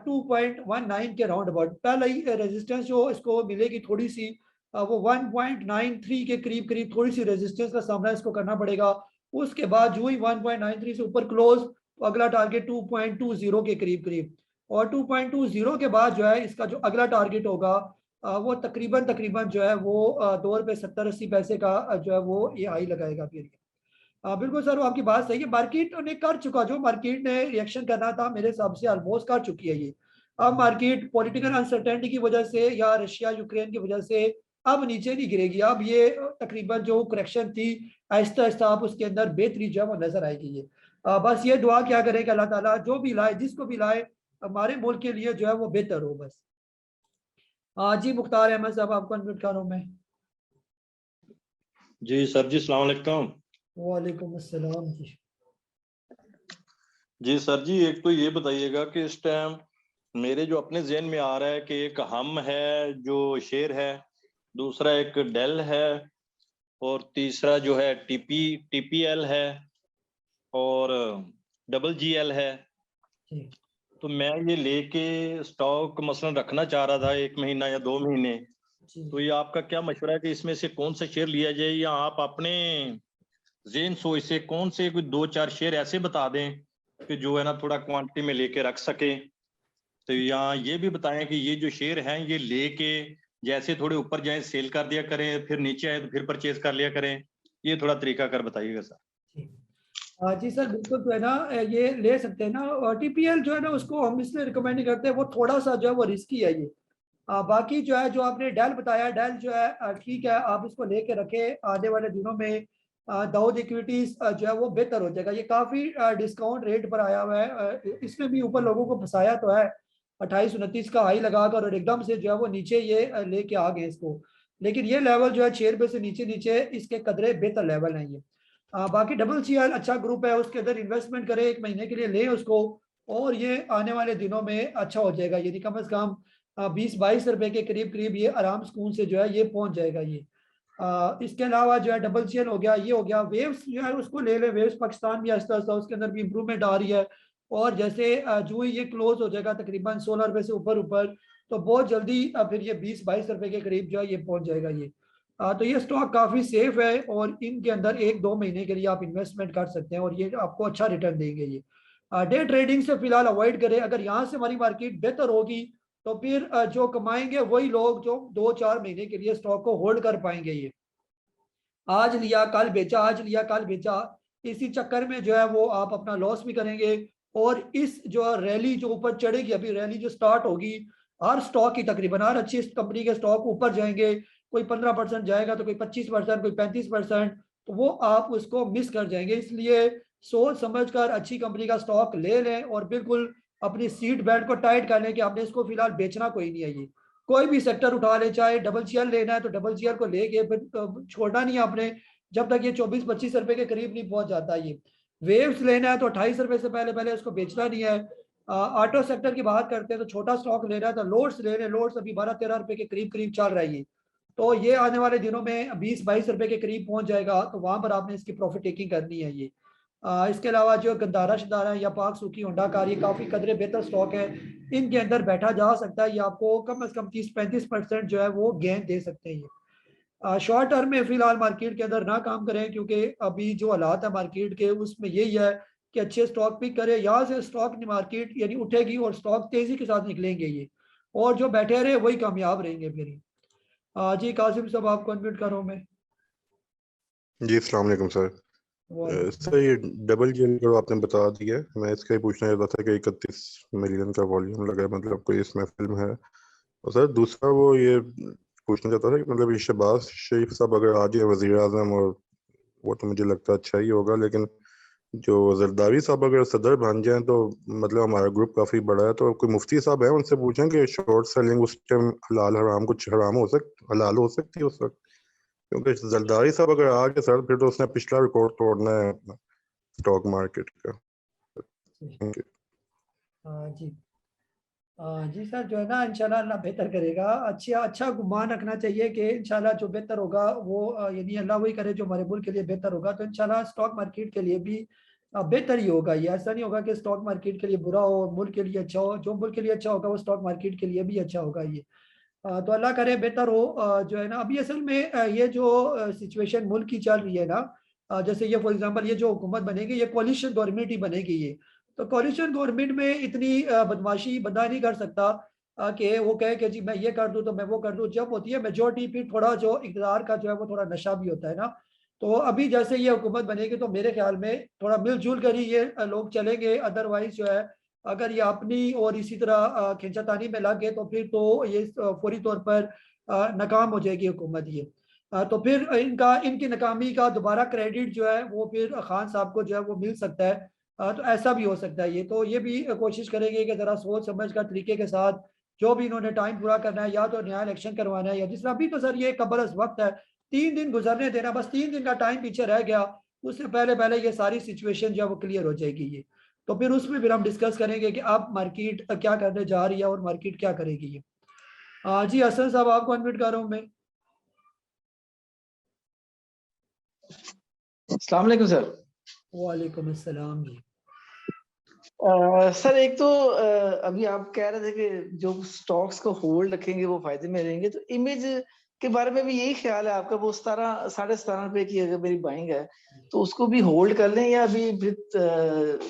2.19 के राउंड अबाउट। पहले ही रेजिस्टेंस जो इसको मिलेगी थोड़ी सी वो 1.93 के करीब करीब थोड़ी सी रेजिस्टेंस का सामना इसको करना पड़ेगा। उसके बाद जो ही 1.93 से ऊपर क्लोज तो अगला टारगेट 2.20 के करीब करीब, और 2.20 के बाद जो है इसका जो अगला टारगेट होगा वो तकरीबन जो है वो ₹2.70-80 का जो है वो ये हाई लगाएगा फिर। बिल्कुल सर, वो आपकी बात सही है। मार्केट ने कर चुका, जो मार्केट ने रिएक्शन करना था मेरे हिसाब से ऑलमोस्ट कर चुकी है ये। अब मार्केट पॉलिटिकल अनसर्टेनिटी की वजह से या रशिया यूक्रेन की वजह से अब नीचे नहीं गिरेगी। अब ये तकरीबन जो करेक्शन थी आहिस्ता आहिस्ता आप उसके अंदर बेहतरी जो है वो नजर आएगी ये। बस ये दुआ क्या करें कि अल्लाह ताला जो भी लाए जिसको भी लाए हमारे मुल्क के लिए जो है वो बेहतर हो बस। जी मुख्तार अहमद साहब, आपको अनम्यूट कर रहा हूं मैं। जी सर जी, अस्सलाम वालेकुम। वालेकुम अस्सलाम जी। जी सर जी, एक तो ये बताइएगा कि इस टाइम मेरे जो अपने ज़हन में आ रहा है कि एक हम है जो शेर है, दूसरा एक डेल है और तीसरा जो है टीपीएल है और डबल जीएल है। जी तो मैं ये लेके स्टॉक मसलन रखना चाह रहा था 1 महीना या 2 महीने। जी तो ये आपका क्या मशवरा है कि इसमें से कौन सा शेयर लिया जाए, या आप अपने ज़हन सोच से कौन से कोई 2-4 शेयर ऐसे बता दें कि जो है ना थोड़ा क्वांटिटी में लेके रख सके। तो यहाँ ये भी बताएं कि ये जो शेयर हैं ये लेके जैसे थोड़े ऊपर जाए सेल कर दिया करें, फिर नीचे आए तो फिर परचेज कर लिया करें। ये थोड़ा तरीका कर बताइएगा सर। जी सर, बिल्कुल जो है ना ये ले सकते हैं ना। और टीपीएल जो है ना उसको हम इसलिए रिकमेंड नहीं करते, वो थोड़ा सा जो है वो रिस्की है ये। बाकी जो है जो आपने डेल बताया, डेल जो है ठीक है, आप इसको लेके रखे। आने वाले दिनों में दाऊद इक्विटीज जो है वो बेहतर हो जाएगा। ये काफी डिस्काउंट रेट पर आया हुआ है। इसमें भी ऊपर लोगों को फंसाया तो है 28-29 का हाई लगाकर, और एकदम से जो है वो नीचे ये लेके आ गए इसको। लेकिन ये लेवल जो है ₹6 से नीचे नीचे इसके कदरे बेहतर लेवल हैं ये। बाकी डबल सीएल अच्छा ग्रुप है, उसके अंदर इन्वेस्टमेंट करें 1 महीने के लिए ले उसको, और ये आने वाले दिनों में अच्छा हो जाएगा। ये कम से कम 20-22 रुपए के करीब करीब ये आराम सुकून से जो है ये पहुंच जाएगा ये। इसके अलावा जो है डबल सीएल हो गया, ये हो गया। वेव्स जो है उसको ले ले, वेव्स पाकिस्तान भी आहिस्ता आहिस्ता उसके अंदर भी इंप्रूवमेंट आ रही है। और जैसे जो ही ये क्लोज हो जाएगा तकरीबन ₹16 से ऊपर ऊपर, तो बहुत जल्दी फिर ये 20-22 रुपए के करीब जो है ये पहुंच जाएगा ये। तो ये स्टॉक काफी सेफ है और इनके अंदर 1-2 महीने के लिए आप इन्वेस्टमेंट कर सकते हैं और ये आपको अच्छा रिटर्न देंगे ये। डे ट्रेडिंग से फिलहाल अवॉइड करें। अगर यहाँ से हमारी मार्केट बेहतर होगी तो फिर जो कमाएंगे वही लोग जो 2-4 महीने के लिए स्टॉक को होल्ड कर पाएंगे ये। आज लिया कल बेचा, आज लिया कल बेचा, इसी चक्कर में जो है वो आप अपना लॉस भी करेंगे। और इस जो रैली जो ऊपर चढ़ेगी, अभी रैली जो स्टार्ट होगी, हर स्टॉक की तकरीबन हर अच्छी कंपनी के स्टॉक ऊपर जाएंगे। कोई 15% जाएगा तो कोई 25%, कोई 35%, तो वो आप उसको मिस कर जाएंगे। इसलिए सोच समझकर अच्छी कंपनी का स्टॉक ले लें और बिल्कुल अपनी सीट बेल्ट को टाइट कर लें कि आपने इसको फिलहाल बेचना कोई नहीं है ये। कोई भी सेक्टर उठा ले, चाहे डबल सीएल लेना है तो डबल सीएल को लेके फिर छोड़ना नहीं आपने जब तक ये 24-25 रुपए के करीब नहीं पहुंच जाता ये। वेव्स लेना है तो 28 रुपए से पहले पहले उसको बेचना नहीं है। ऑटो सेक्टर की बात करते हैं तो छोटा स्टॉक लेना है तो लोड्स ले रहे, लोड्स अभी 12-13 रुपए के करीब करीब चल रहा है ये। तो ये आने वाले दिनों में 20-22 रुपए के करीब पहुंच जाएगा, तो वहां पर आपने इसकी प्रॉफिट टेकिंग करनी है ये। इसके अलावा जो गंदारा शदारा या पाक सूखी होंडा कार, ये काफी कदरे बेहतर स्टॉक है, इनके अंदर बैठा जा सकता है। ये आपको कम से कम 30-35% जो है वो गेन दे सकते हैं ये। शॉर्ट टर्म में फिलहाल मार्केट के अंदर ना काम करें, क्योंकि अभी जो हालात है मार्केट के उसमें यही है कि अच्छे स्टॉक पिक करें। यहाँ से स्टॉक मार्केट यानी उठेगी और स्टॉक तेजी के साथ निकलेंगे ये, और जो बैठे रहे वही कामयाब रहेंगे फिर। जी कासिम साहब, आपको अनम्यूट कर रहा हूं मैं। जी अस्सलाम वालेकुम सर। सर ये डबल जीएल का आपने बता दिया, मैं इसका ही पूछना चाहता था कि 31 मिलियन का वॉल्यूम लगा है, मतलब कोई इसमें फिल्म है। और सर दूसरा वो ये पूछना चाहता था कि मतलब ये शहबाज शरीफ साहब अगर आ जाए वजीर आजम, और वो तो मुझे लगता है अच्छा ही होगा, लेकिन जो जरदारी साहब अगर सदर बन जाए तो मतलब हमारा ग्रुप काफी बड़ा है, तो कोई मुफ्ती साहब है उनसे पूछें कि शॉर्ट सेलिंग उस टाइम हलाल हराम कुछ हराम हो हलाल हो सकती है उस वक्त, क्योंकि जरदारी साहब अगर आ गए सर फिर तो उसने पिछला रिकॉर्ड तोड़ना है अपना स्टॉक मार्केट का। Thank you. जी जी सर, जो है ना इंशाल्लाह अल्लाह बेहतर करेगा। अच्छा गुमान रखना चाहिए कि इंशाल्लाह जो बेहतर होगा वो यानी अल्लाह वही करे जो हमारे मुल्क के लिए बेहतर होगा। तो इंशाल्लाह स्टॉक मार्केट के लिए भी बेहतर ही होगा। ये ऐसा नहीं होगा कि स्टॉक मार्केट के लिए बुरा हो और मुल्क के लिए अच्छा हो। जो मुल्क के लिए अच्छा होगा वो स्टॉक मार्केट के लिए भी अच्छा होगा। ये तो अल्लाह करे बेहतर हो। जो है ना अभी असल में ये जो सिचुएशन मुल्क की चल रही है ना, जैसे ये फॉर एग्जांपल ये जो हुकूमत बनेगी ये कोलिशन गवर्नमेंट ही बनेगी। ये तो कोलिशन गवर्नमेंट में इतनी बदमाशी बंदा नहीं कर सकता कि वो कहे कि जी मैं ये कर दूं तो मैं वो कर दूं। जब होती है मेजोरिटी फिर थोड़ा जो इक़्तिदार का जो है वो थोड़ा नशा भी होता है ना। तो अभी जैसे ये हुकूमत बनेगी तो मेरे ख्याल में थोड़ा मिलजुल कर ही ये लोग चलेंगे। अदरवाइज जो है अगर ये अपनी और इसी तरह खींचातानी में लग गए तो फिर तो ये फौरी तौर पर नाकाम हो जाएगी हुकूमत। ये तो फिर इनकी नाकामी का दोबारा क्रेडिट जो है वो फिर खान साहब को जो है वो मिल सकता है। तो ऐसा भी हो सकता है। ये तो ये भी कोशिश करेंगे कि जरा सोच समझ कर तरीके के साथ जो भी इन्होंने टाइम पूरा करना है, या तो नया इलेक्शन करवाना है या जिस तरह अभी तो सर ये कबल अज़ वक्त है 3 दिन गुजरने देना, बस 3 दिन का टाइम पीछे रह गया। उससे पहले पहले ये सारी सिचुएशन जो है वो क्लियर हो जाएगी। ये तो फिर उसमें फिर हम डिस्कस करेंगे कि अब मार्केट क्या करने जा रही है और मार्केट क्या करेगी। ये जी हसन साहब आपको अनम्यूट कर रहा हूँ मैं। अस्सलाम वालेकुम सर। वालेकुम अस्सलाम जी। सर एक तो अभी आप कह रहे थे कि जो स्टॉक्स को होल्ड रखेंगे वो फायदे में रहेंगे, तो इमेज के बारे में भी यही ख्याल है आपका? वो 17-17.5 की अगर मेरी बाइंग है तो उसको भी होल्ड कर लें या अभी फिर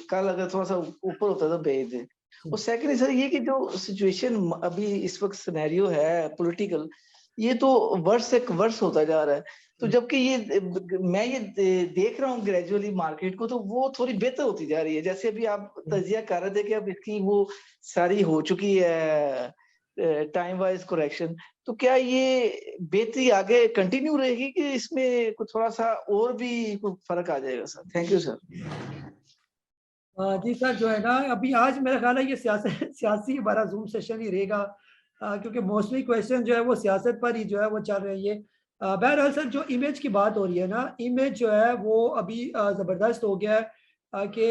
कल अगर थोड़ा सा ऊपर होता तो बेच दें? और सेकंडली सर ये कि जो सिचुएशन अभी इस वक्त सिनेरियो है पॉलिटिकल, ये तो वर्ष से वर्ष होता जा रहा है। तो जबकि ये मैं ये देख रहा हूँ ग्रेजुअली मार्केट को, तो वो थोड़ी बेहतर होती जा रही है। जैसे अभी आप तजिया कर रहे थे कि अब इसकी वो सारी हो चुकी है टाइम वाइज करेक्शन, तो क्या ये बेहतरी आगे कंटिन्यू रहेगी कि इसमें कुछ थोड़ा सा और भी कुछ फर्क आ जाएगा सर? Thank you sir. जी सर, जो है ना अभी आज मेरा ख्याल है ये सियासी हमारा जूम सेशन ही रहेगा, क्योंकि मोस्टली क्वेश्चन जो है वो सियासत पर ही जो है वो चल रही है। बहरहाल सर जो इमेज की बात हो रही है ना, इमेज जो है वो अभी ज़बरदस्त हो गया है कि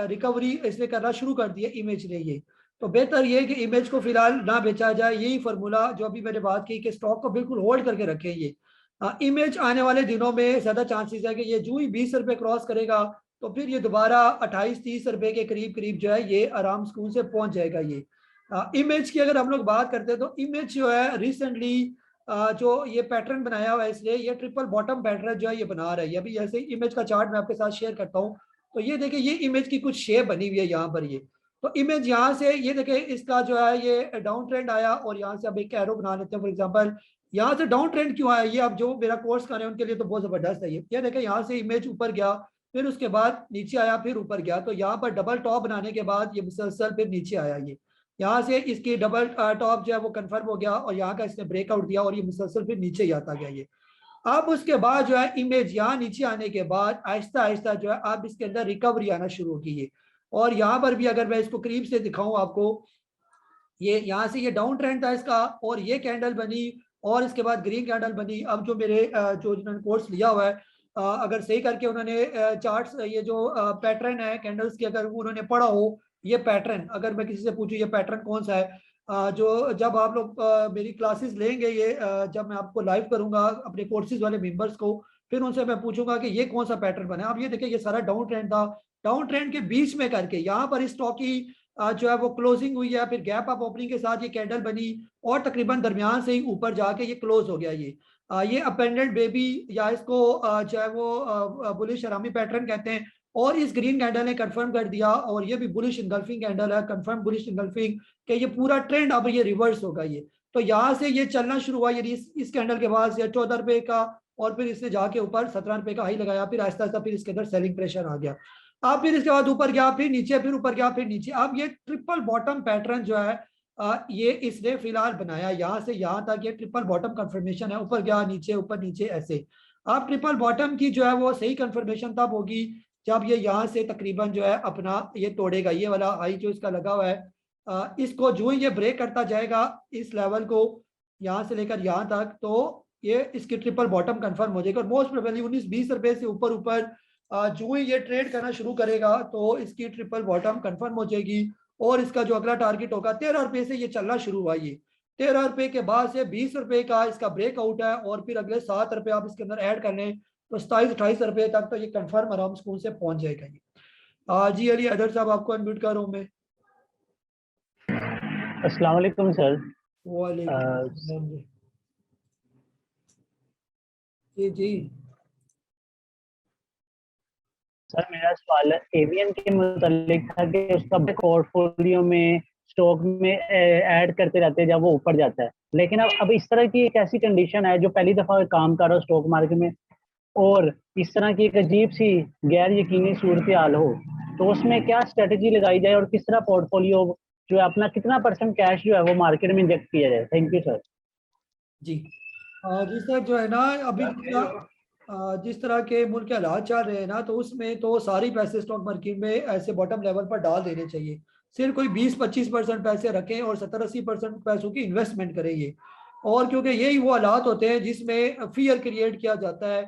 रिकवरी इसने करना शुरू कर दिया इमेज ने। ये तो बेहतर ये है कि इमेज को फिलहाल ना बेचा जाए। यही फार्मूला जो अभी मैंने बात की कि स्टॉक को बिल्कुल होल्ड करके रखें। ये इमेज आने वाले दिनों में ज़्यादा चांसेस है कि ये जो ही 20 रुपये क्रॉस करेगा तो फिर ये दोबारा 28-30 रुपए के करीब करीब जो है ये आराम सुकून से पहुंच जाएगा। ये इमेज की अगर हम लोग बात करते हैं तो इमेज जो है रिसेंटली जो ये पैटर्न बनाया हुआ है, इसलिए ये ट्रिपल बॉटम पैटर्न जो है ये बना रहा है। अभी ऐसे इमेज का चार्ट मैं आपके साथ शेयर करता हूँ। तो ये देखिए ये इमेज की कुछ शेप बनी हुई है यहाँ पर। ये तो इमेज यहाँ से ये देखिए इसका जो है ये डाउन ट्रेंड आया और यहाँ से अब एक एरो बना लेते हैं। फॉर एग्जाम्पल यहाँ से डाउन ट्रेंड क्यों आया, ये अब जो मेरा कोर्स कर रहे हैं उनके लिए तो बहुत जबरदस्त है। ये देखिए यहाँ से इमेज ऊपर गया, फिर उसके बाद नीचे आया, फिर ऊपर गया। तो यहाँ पर डबल टॉप बनाने के बाद ये मुसलसल फिर नीचे आया। ये यहाँ से इसकी डबल टॉप जो है वो कंफर्म हो गया और यहाँ का इसने ब्रेकआउट दिया और ये मुसलसल फिर नीचे ही आता गया। ये अब उसके बाद जो है इमेज यहाँ नीचे आने के बाद आहिस्ता आहिस्ता जो है अब इसके अंदर रिकवरी आना शुरू होगी। ये और यहाँ पर भी अगर मैं इसको करीब से दिखाऊं आपको, ये यहाँ से ये डाउन ट्रेंड था इसका और ये कैंडल बनी और इसके बाद ग्रीन कैंडल बनी। अब जो मेरे जो जिन्होंने कोर्स लिया हुआ है अगर सही करके उन्होंने चार्ट्स ये जो पैटर्न है कैंडल्स की अगर उन्होंने पढ़ा हो, ये पैटर्न अगर मैं किसी से पूछूं ये पैटर्न कौन सा है, जो जब आप लोग मेरी क्लासेस लेंगे ये जब मैं आपको लाइव करूंगा अपने कोर्सेज वाले मेंबर्स को, फिर उनसे मैं पूछूंगा कि ये कौन सा पैटर्न बना है। अब ये देखिए ये सारा डाउन ट्रेंड था, डाउन ट्रेंड के बीच में करके यहाँ पर इस स्टॉक की जो है वो क्लोजिंग हुई है, फिर गैप अप ओपनिंग के साथ ये कैंडल बनी और तकरीबन दरमियान से ही ऊपर जाके ये क्लोज हो गया। ये अपेंडेंट बेबी या इसको जो है वो बुलिश हरामी पैटर्न कहते हैं। और इस ग्रीन कैंडल ने कंफर्म कर दिया और ये भी बुलिश इंगल्फिंग कैंडल है, कंफर्म बुलिश इंगल्फिंग कि ये पूरा ट्रेंड अब ये रिवर्स होगा। ये तो यहाँ से ये चलना शुरू हुआ, यानी इस कैंडल के बाद 14 रुपए का और फिर इसने जाके ऊपर 17 रुपए का हाई लगाया, फिर आहिस्ता आहिस्ता फिर इसके अंदर सेलिंग प्रेशर आ गया। अब फिर इसके बाद ऊपर गया, फिर नीचे, फिर ऊपर गया, फिर नीचे। अब ये ट्रिपल बॉटम पैटर्न जो है ये इसने फिलहाल बनाया, यहाँ से यहाँ तक ये ट्रिपल बॉटम कंफर्मेशन है, ऊपर गया नीचे ऊपर नीचे ऐसे। अब ट्रिपल बॉटम की जो है वो सही कंफर्मेशन तब होगी जब ये यहाँ से तकरीबन जो है अपना ये तोड़ेगा, ये वाला हाई जो इसका लगा हुआ है, इसको जो ही ये ब्रेक करता जाएगा इस लेवल को यहाँ से लेकर यहाँ तक, तो ये इसकी ट्रिपल बॉटम कंफर्म हो जाएगी। और मोस्ट प्रोबेबली 19-20 रुपए से ऊपर ऊपर जो ही ये ट्रेड करना शुरू करेगा तो इसकी ट्रिपल बॉटम कंफर्म हो जाएगी। और इसका जो अगला टारगेट होगा 13 रुपए से ये चलना शुरू हुआ, ये 13 रुपए के बाद से 20 रुपए का इसका ब्रेकआउट है, और फिर अगले 7 रुपए आप इसके अंदर ऐड कर लें तो 27-28 रुपए तक तो ये कंफर्म आराम सुकून से पहुंच जाएगा ये। जी अली अदर साहब आपको अनम्यूट कर रहा हूं मैं। अस्सलाम वालेकुम सर। वालेकुम सलाम जी। जी सर मेरा सवाल एवीएन के मुतालिक था कि उसका पोर्टफोलियो में स्टॉक में ऐड करते रहते हैं जब वो ऊपर जाता है, लेकिन अब इस तरह की एक ऐसी कंडीशन है जो पहली दफा काम कर रहा हो स्टॉक मार्केट में और इस तरह की एक अजीब सी गैर यकीनी सूरत हाल हो, तो उसमें क्या स्ट्रेटजी लगाई जाए और किस तरह पोर्टफोलियो जो है अपना कितना % कैश जो है वो मार्केट में इंजेक्ट किया जाए। Thank you sir. जी जी सर, जो है ना अभी जिस तरह के मुल्क के हालात चल रहे हैं ना, तो उसमें तो सारी पैसे स्टॉक मार्केट में ऐसे बॉटम लेवल पर डाल देने चाहिए। सिर्फ कोई 20-25% पैसे रखें और 70-80% पैसों की इन्वेस्टमेंट करें ये। और क्योंकि यही वो हालात होते हैं जिसमें फियर क्रिएट किया जाता है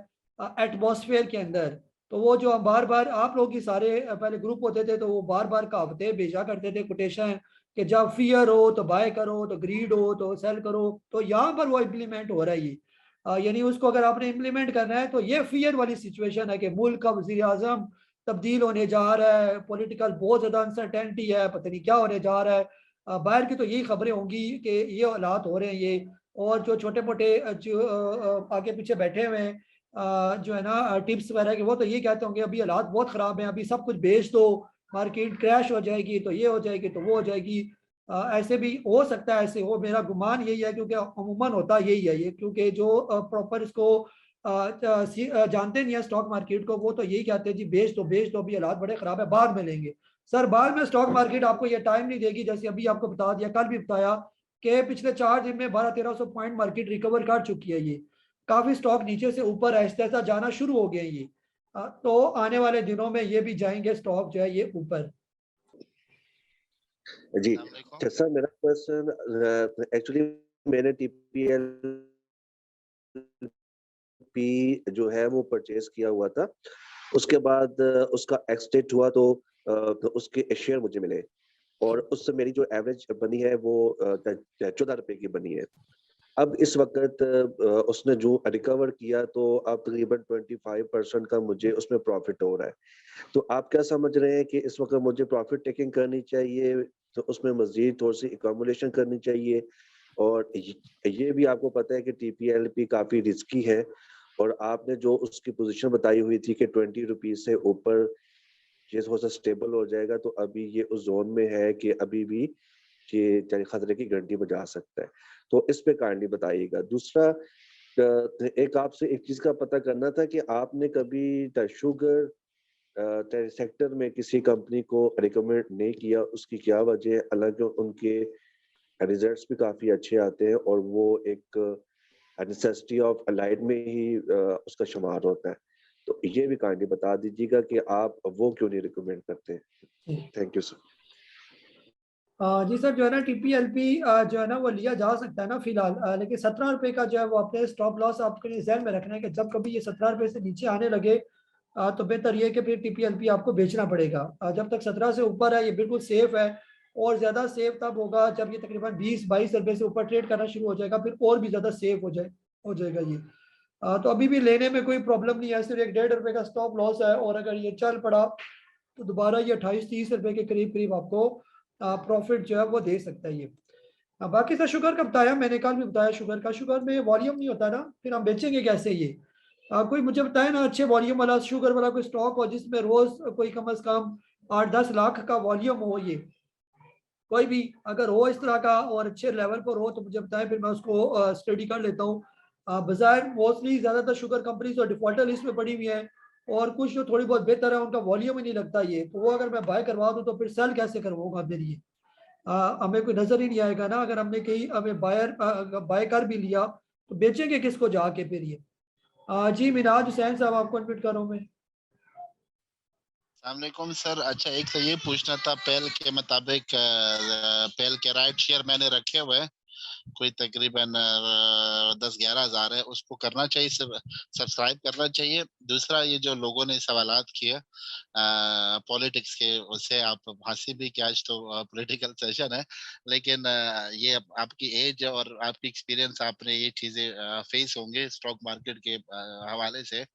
एटमॉस्फेयर के अंदर। तो वो जो हम बार बार आप लोग की सारे पहले ग्रुप होते थे तो वो बार बार कहावतें भेजा करते थे, कोटेशन, कि जब फियर हो तो बाय करो, तो ग्रीड हो तो सेल करो। तो यहाँ पर वो इम्प्लीमेंट हो रहा है ये। यानी उसको अगर आपने इम्प्लीमेंट करना है तो ये फियर वाली सिचुएशन है कि मुल्क का वजीर आजम तब्दील होने जा रहा है, पॉलिटिकल बहुत ज़्यादा अनसर्टेनिटी है, पता नहीं क्या होने जा रहा है। बाहर की तो यही खबरें होंगी कि ये हालात हो रहे हैं ये। और जो छोटे मोटे जो आगे पीछे बैठे हुए हैं जो है ना टिप्स वगैरह के, वो तो ये कहते होंगे अभी हालात बहुत ख़राब हैं, अभी सब कुछ बेच दो, मार्केट क्रैश हो जाएगी, तो ये हो जाएगी तो वो हो जाएगी। ऐसे भी हो सकता है, ऐसे हो, मेरा गुमान यही है, क्योंकि अमूमन होता यही है ये। क्योंकि जो प्रॉपर इसको जानते नहीं है स्टॉक मार्केट को, वो तो यही कहते हैं जी बेच दो अभी हालात बड़े ख़राब है, बाद में लेंगे। सर बाद में स्टॉक मार्केट आपको ये टाइम नहीं देगी। जैसे अभी आपको बता दिया, कल भी बताया कि पिछले 4 दिन में 1200-1300 पॉइंट मार्केट रिकवर कर चुकी है ये। काफ़ी स्टॉक नीचे से ऊपर ऐसा ऐसा जाना शुरू हो गए ये। तो आने वाले दिनों में ये भी जाएंगे स्टॉक जो है ये ऊपर। जी सर, मेरा क्वेश्चन एक्चुअली मैंने TPLP जो है वो परचेज किया हुआ था, उसके बाद उसका एक्सटेट हुआ तो उसके शेयर मुझे मिले और उससे मेरी जो एवरेज बनी है वो 14 रुपए की बनी है। अब इस वक्त उसने जो रिकवर किया तो अब तकरीबन 25% का मुझे उसमें प्रॉफिट हो रहा है। तो आप क्या समझ रहे हैं कि इस वक्त मुझे प्रॉफिट टेकिंग करनी चाहिए, तो उसमें मजीद थोड़ी सी एकम्युलेशन करनी चाहिए? और ये भी आपको पता है कि TPLP काफी रिस्की है और आपने जो उसकी पोजीशन बताई हुई थी कि 20 रुपीज से ऊपर ये थोड़ा सा स्टेबल हो जाएगा, तो अभी ये उस जोन में है कि अभी भी ये खतरे की घंटी बजा सकता है। तो इस पे काइंडली बताइएगा। दूसरा, एक आपसे एक चीज का पता करना था कि आपने कभी शुगर सेक्टर में किसी कंपनी को रिकमेंड नहीं किया, उसकी क्या वजह? हालांकि उनके रिजल्ट्स भी काफी अच्छे आते हैं और वो एक नेसेसिटी ऑफ लाइफ में ही उसका शुमार होता है। तो ये भी काइंडली बता दीजिएगा कि आप वो क्यों नहीं रिकमेंड करते हैं। Thank you sir. जी सर, जो है ना TPLP जो है ना वो लिया जा सकता है ना फिलहाल, लेकिन 17 रुपए का जो है वो अपने स्टॉप लॉस आपके जहन में रखना है कि जब कभी ये 17 रुपए से नीचे आने लगे तो बेहतर ये कि फिर TPLP आपको बेचना पड़ेगा। जब तक 17 से ऊपर है ये बिल्कुल सेफ है, और ज़्यादा सेफ तब होगा जब ये तकरीबन 20-22 रुपए से ऊपर ट्रेड करना शुरू हो जाएगा, फिर और भी ज़्यादा सेफ हो जाएगा ये। तो अभी भी लेने में कोई प्रॉब्लम नहीं है, सिर्फ 1.5 रुपए का स्टॉप लॉस है, और अगर ये चल पड़ा तो दोबारा ये 28-30 रुपए के करीब करीब आपको प्रॉफिट जो है वो दे सकता है ये। बाकी सर शुगर का बताया मैंने, कल भी बताया शुगर में वॉल्यूम नहीं होता ना, फिर हम बेचेंगे कैसे ये? कोई मुझे बताए ना अच्छे वॉल्यूम वाला शुगर वाला कोई स्टॉक हो जिसमें रोज कोई कम से कम 8-10 लाख का वॉल्यूम हो। ये कोई भी अगर हो इस तरह का और अच्छे लेवल पर हो तो मुझे बताएं, फिर मैं उसको स्टडी कर लेता हूँ। बाजार मोस्टली ज्यादातर शुगर कंपनी जो डिफॉल्टर लिस्ट में पड़ी हुई है, और कुछ जो थोड़ी बहुत बेहतर है उनका वॉल्यूम ही नहीं लगता ये, तो वो अगर मैं बाय करवा दूँ तो फिर सेल कैसे करवाऊंगा मेरे लिए? हमें कोई नजर ही नहीं आएगा ना। अगर हमने कहीं हमें बाय कर भी लिया तो बेचेंगे किसको जाके फिर ये? जी मिनाज हुसैन साहब आपको अनम्यूट कर रहा हूं मैं। अस्सलामुअलैकुम सर। अच्छा, एक तो ये पूछना था, पेल के मुताबिक पेल के राइट शेयर मैंने रखे हुए हैं, कोई तकरीबन 10-11 हज़ार है, उसको करना चाहिए, सब्सक्राइब करना चाहिए। दूसरा, ये जो लोगों ने सवालात किए पॉलिटिक्स के, उससे आप हंसी भी कि आज तो पॉलिटिकल सेशन है, लेकिन ये आपकी एज और आपकी एक्सपीरियंस, आपने ये चीजें फेस होंगे स्टॉक मार्केट के हवाले से।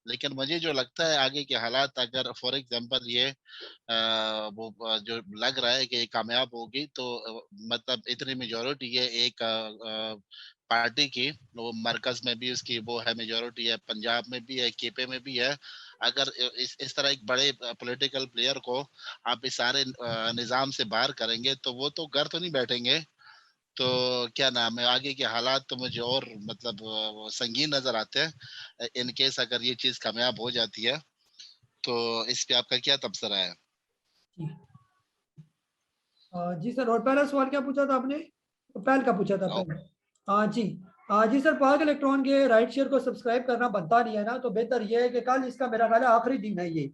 लेकिन मुझे जो लगता है आगे के हालात, अगर फॉर एग्जांपल ये जो लग रहा है कि ये कामयाब होगी, तो मतलब इतनी मेजोरिटी है एक पार्टी की, वो मरकज में भी उसकी वो है, मेजोरिटी है, पंजाब में भी है, केपी में भी है। अगर इस तरह एक बड़े पॉलिटिकल प्लेयर को आप इस सारे निजाम से बाहर करेंगे, तो वो तो घर तो नहीं बैठेंगे। तो क्या नाम है, आगे के हालात तो मुझे और मतलब संगीन नजर आते हैं इन केस अगर ये चीज कामयाब हो जाती है। तो इस पे आपका क्या तबसरा है? जी सर, और पहला सवाल क्या पूछा था आपने? पहल का पूछा था पहले। हाँ जी। जी सर, पाक इलेक्ट्रॉन के राइट शेयर को सब्सक्राइब करना बनता नहीं है ना, तो बेहतर ये है कि कल इसका मेरा ख्याल है आखिरी दिन है ये।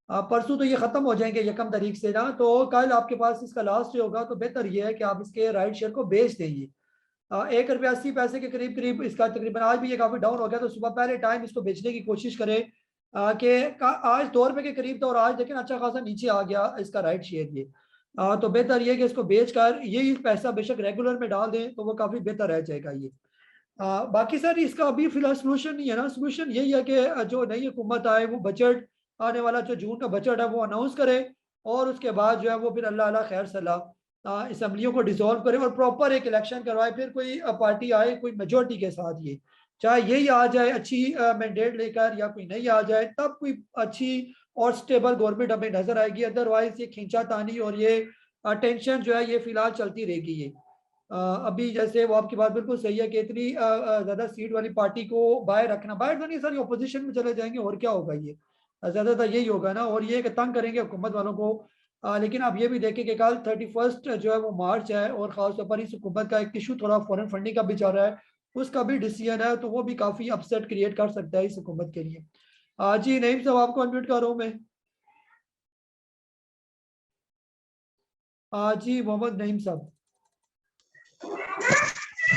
परसों तो ये खत्म हो जाएंगे 1 तारीख से ना, तो कल आपके पास इसका लास्ट डे होगा, तो बेहतर ये है कि आप इसके राइट शेयर को बेच देंगे। 1 रुपया 80 पैसे के करीब करीब इसका तकरीबन, आज भी ये काफी डाउन हो गया, तो सुबह पहले टाइम इसको बेचने की कोशिश करें कि आज 2 रुपए के करीब था और आज लेकिन अच्छा खासा नीचे आ गया इसका राइट शेयर ये। तो बेहतर ये कि इसको बेचकर यही पैसा बेशक रेगुलर में डाल दें, तो वो काफी बेहतर रह जाएगा ये। बाकी सर इसका अभी फिलहाल सोल्यूशन नहीं है ना, सोल्यूशन यही है कि जो नई हुकूमत आए वो बजट, आने वाला जो जून का बजट है वो अनाउंस करे, और उसके बाद जो है वो फिर अल्लाह अल्लाह खैर सलाह असम्बलियों को डिसॉल्व करे और प्रॉपर एक इलेक्शन करवाए, फिर कोई पार्टी आए कोई मेजोरिटी के साथ, ये चाहे यही आ जाए अच्छी मैंडेट लेकर या कोई नहीं आ जाए, तब कोई अच्छी और स्टेबल गवर्नमेंट हमें नजर आएगी। अदरवाइज ये खींचातानी और ये टेंशन जो है ये फिलहाल चलती रहेगी ये। अभी जैसे वो आपकी बात बिल्कुल सही है कि इतनी ज्यादा सीट वाली पार्टी को बाहर रखना, बाहर तो नहीं सर, ये ऑपोजिशन में चले जाएंगे और क्या होगा, ये ज्यादातर यही होगा ना, और ये कि तंग करेंगे हुकूमत वालों को। लेकिन आप ये भी देखें कि कल 31 जो है वो मार्च है, और खासतौर पर इस हुकूमत का एक इशू थोड़ा फॉरेन फंडिंग का भी चल रहा है, उसका भी डिसीजन है, तो वो भी काफी अपसेट क्रिएट कर सकता है इस हुकूमत के लिए। जी नईम साहब, आपको अनम्यूट कर रहा हूँ मैं। जी मोहम्मद नईम साहब।